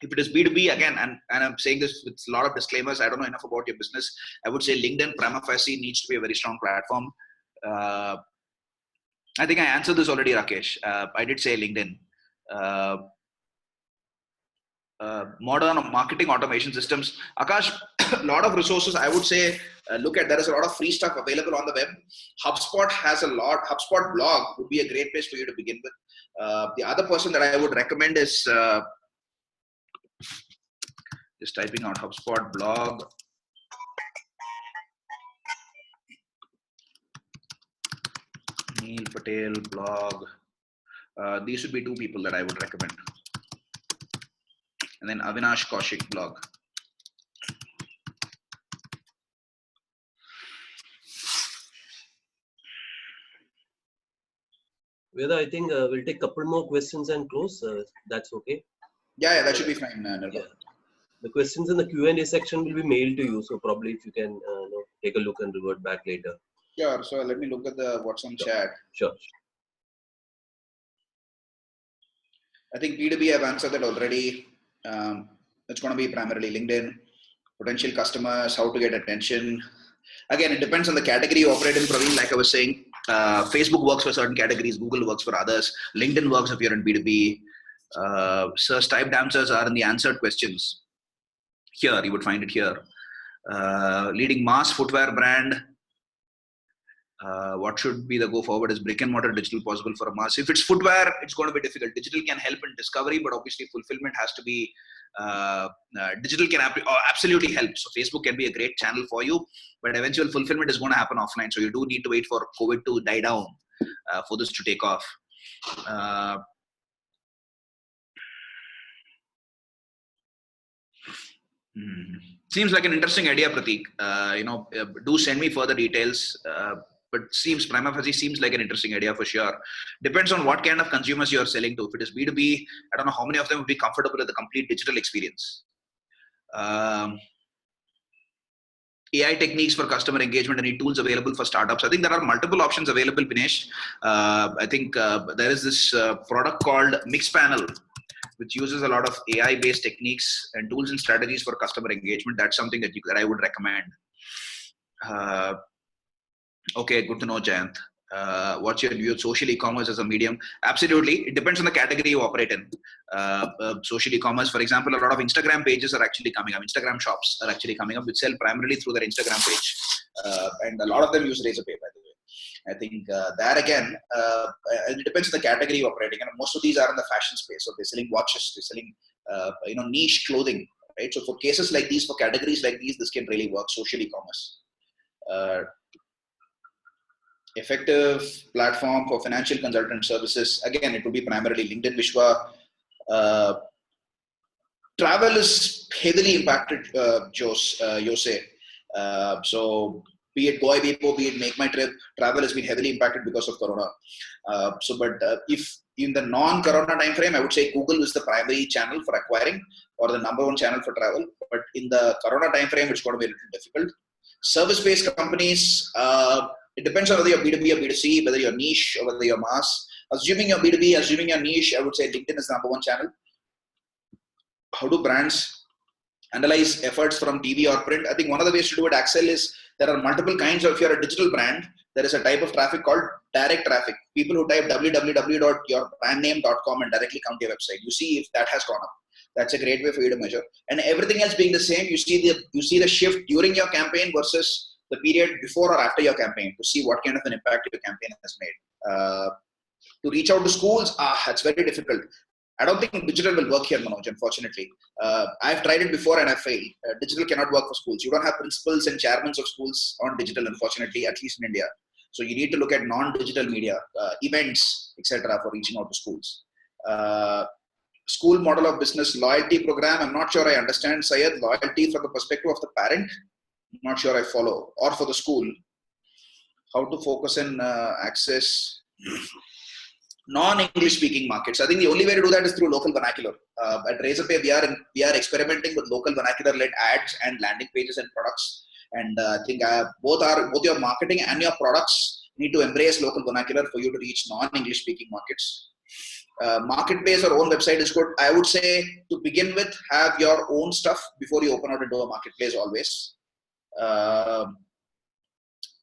If it is B2B, again, and I'm saying this with a lot of disclaimers, I don't know enough about your business. I would say LinkedIn prima facie needs to be a very strong platform. I think I answered this already, Rakesh. I did say LinkedIn. Modern marketing automation systems. Akash, a lot of resources, I would say, look at, there is a lot of free stuff available on the web. HubSpot has a lot. HubSpot blog would be a great place for you to begin with. The other person that I would recommend is, just typing out HubSpot blog. Neil Patel blog. These would be two people that I would recommend. And then Avinash Kaushik blog. Veda, I think we'll take a couple more questions and close. That's okay. Yeah, that should be fine. Yeah. The questions in the Q&A section will be mailed to you. So probably if you can take a look and revert back later. Sure. So let me look at the what's on chat. Sure. I think B2B, I've answered that already. It's going to be primarily LinkedIn, potential customers, how to get attention. Again, it depends on the category you operate in, Praveen. Like I was saying, Facebook works for certain categories, Google works for others, LinkedIn works if you're in B2B. Search typed answers are in the answered questions. Here, you would find it here. Leading mass footwear brand. What should be the go forward? Is brick and mortar digital possible for a mass? If it's footwear, it's going to be difficult. Digital can help in discovery, but obviously fulfillment has to be, digital can absolutely help. So Facebook can be a great channel for you, but eventual fulfillment is going to happen offline. So you do need to wait for COVID to die down for this to take off. Seems like an interesting idea, Prateek. Do send me further details. But prima facie seems like an interesting idea for sure. Depends on what kind of consumers you are selling to. If it is B2B, I don't know how many of them would be comfortable with the complete digital experience. AI techniques for customer engagement, any tools available for startups? I think there are multiple options available, Vinesh. I think there is this product called Mixpanel, which uses a lot of AI-based techniques and tools and strategies for customer engagement. That's something that I would recommend. Okay, good to know, Jayant. What's your view of social e-commerce as a medium? Absolutely. It depends on the category you operate in. Social e-commerce, for example, a lot of Instagram pages are actually coming up. Instagram shops are actually coming up, which sell primarily through their Instagram page. And a lot of them use RazorPay, by the way. I think that again, it depends on the category you're operating. And most of these are in the fashion space. So they're selling watches, they're selling, niche clothing, right? So for cases like these, for categories like these, this can really work, social e-commerce. Effective platform for financial consultant services. Again, it would be primarily LinkedIn, Vishwa. Travel is heavily impacted, Jose. So be it Goy Bepo, be it Make My Trip, travel has been heavily impacted because of Corona. If in the non-Corona time frame, I would say Google is the primary channel for acquiring or the number one channel for travel. But in the Corona time frame, it's going to be a little difficult. Service-based companies, it depends on whether you're B2B or B2C, whether you're niche or whether you're mass. Assuming you're B2B, assuming you're niche, I would say LinkedIn is the number one channel. How do brands analyze efforts from TV or print? I think one of the ways to do it, Axel, is there are multiple kinds of, if you're a digital brand, there is a type of traffic called direct traffic. People who type www.yourbrandname.com and directly come to your website. You see if that has gone up. That's a great way for you to measure. And everything else being the same, you see the shift during your campaign versus the period before or after your campaign to see what kind of an impact your campaign has made. To reach out to schools, that's very difficult. I don't think digital will work here, Manoj, unfortunately. I've tried it before and I failed. Digital cannot work for schools. You don't have principals and chairmen of schools on digital, unfortunately, at least in India. So you need to look at non-digital media, events, etc., for reaching out to schools. School model of business loyalty program. I'm not sure I understand, Syed. Loyalty from the perspective of the parent. I'm not sure I follow. Or for the school. How to focus and access non-English speaking markets. I think the only way to do that is through local vernacular. At RazorPay, we are experimenting with local vernacular-led ads and landing pages and products. And I think both your marketing and your products need to embrace local vernacular for you to reach non-English speaking markets. Marketplace or own website is good. I would say to begin with, have your own stuff before you open out into a marketplace always.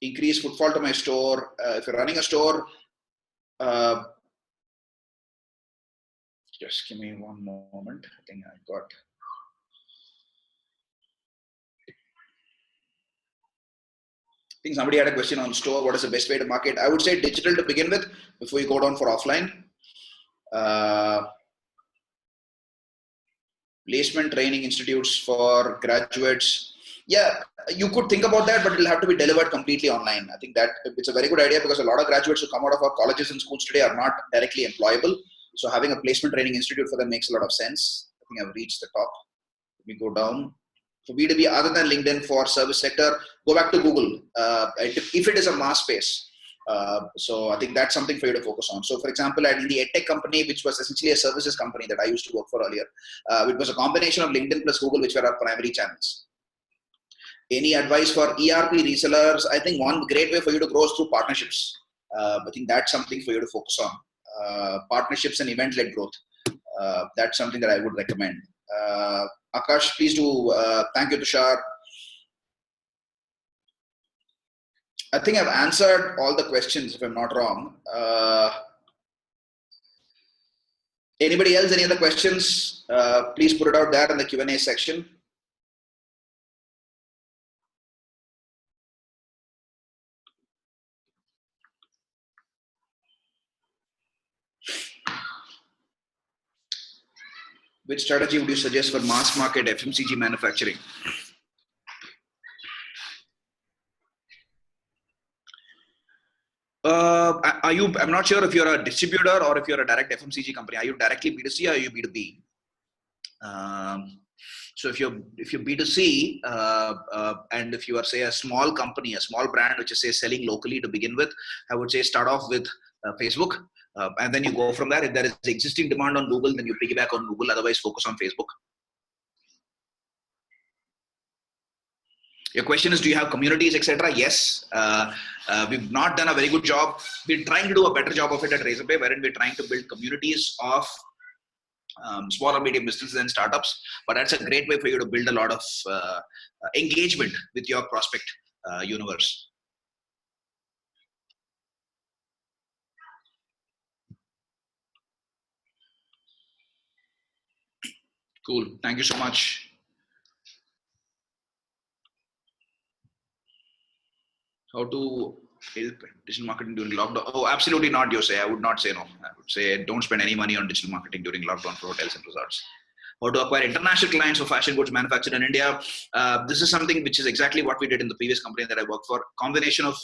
Increase footfall to my store. If you're running a store, just give me one moment. I think I got. I think somebody had a question on store. What is the best way to market? I would say digital to begin with before you go down for offline. Placement training institutes for graduates. Yeah, you could think about that, but it'll have to be delivered completely online. I think that it's a very good idea because a lot of graduates who come out of our colleges and schools today are not directly employable. So having a placement training institute for them makes a lot of sense. I think I've reached the top. Let me go down. For B2B, other than LinkedIn for service sector, go back to Google. If it is a mass space. So I think that's something for you to focus on. So for example, in the EdTech company, which was essentially a services company that I used to work for earlier, it was a combination of LinkedIn plus Google, which were our primary channels. Any advice for ERP resellers? I think one great way for you to grow is through partnerships. I think that's something for you to focus on. Partnerships and event-led growth. That's something that I would recommend. Akash, please do. Thank you, Tushar. I think I've answered all the questions, if I'm not wrong. Anybody else, any other questions? Please put it out there in the Q&A section. Which strategy would you suggest for mass market FMCG manufacturing? I'm not sure if you're a distributor or if you're a direct FMCG company. Are you directly B2C or are you B2B? So if you're B2C and if you are, say, a small company, a small brand which is, say, selling locally to begin with, I would say start off with Facebook. And then you go from there. If there is existing demand on Google, then you piggyback on Google. Otherwise, focus on Facebook. Your question is, do you have communities, etc.? Yes. We've not done a very good job. We're trying to do a better job of it at RazorPay, wherein we're trying to build communities of small or medium businesses and startups. But that's a great way for you to build a lot of engagement with your prospect universe. Cool. Thank you so much. How to help digital marketing during lockdown? Oh, absolutely not, Jose. I would not say no. I would say don't spend any money on digital marketing during lockdown for hotels and resorts. How to acquire international clients for fashion goods manufactured in India? This is something which is exactly what we did in the previous company that I worked for. Combination of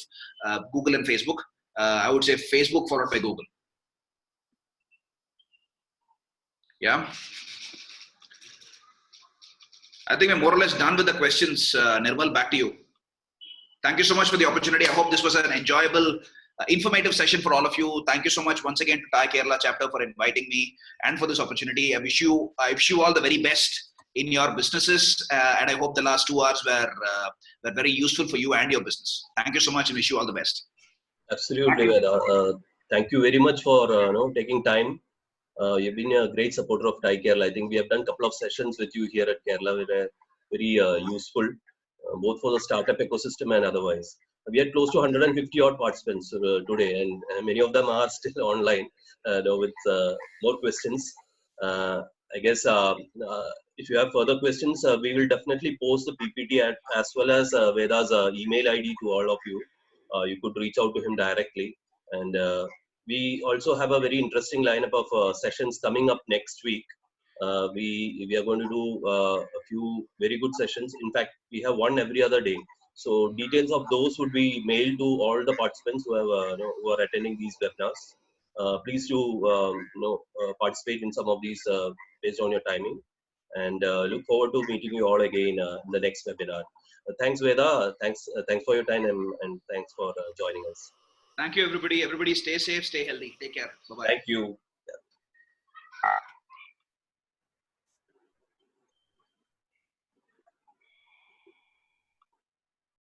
Google and Facebook. I would say Facebook followed by Google. Yeah. I think we're more or less done with the questions. Nirmal, back to you. Thank you so much for the opportunity. I hope this was an enjoyable, informative session for all of you. Thank you so much once again to TiE Kerala chapter for inviting me and for this opportunity. I wish you all the very best in your businesses, and I hope the last 2 hours were very useful for you and your business. Thank you so much, and wish you all the best. Absolutely, Veda. Thank you very much for taking time. You've been a great supporter of TiE Kerala. I think we have done a couple of sessions with you here at Kerala, which are very useful. Both for the startup ecosystem and otherwise. We had close to 150 odd participants today, and many of them are still online with more questions. I guess if you have further questions, we will definitely post the PPT as well as Veda's email ID to all of you. You could reach out to him directly. And we also have a very interesting lineup of sessions coming up next week. We are going to do a few very good sessions. In fact, we have one every other day. So details of those would be mailed to all the participants who have who are attending these webinars. Please do participate in some of these based on your timing, and look forward to meeting you all again in the next webinar. Thanks, Veda. Thanks for your time, and thanks for joining us. Thank you, everybody. Everybody, stay safe, stay healthy. Take care. Bye bye. Thank you.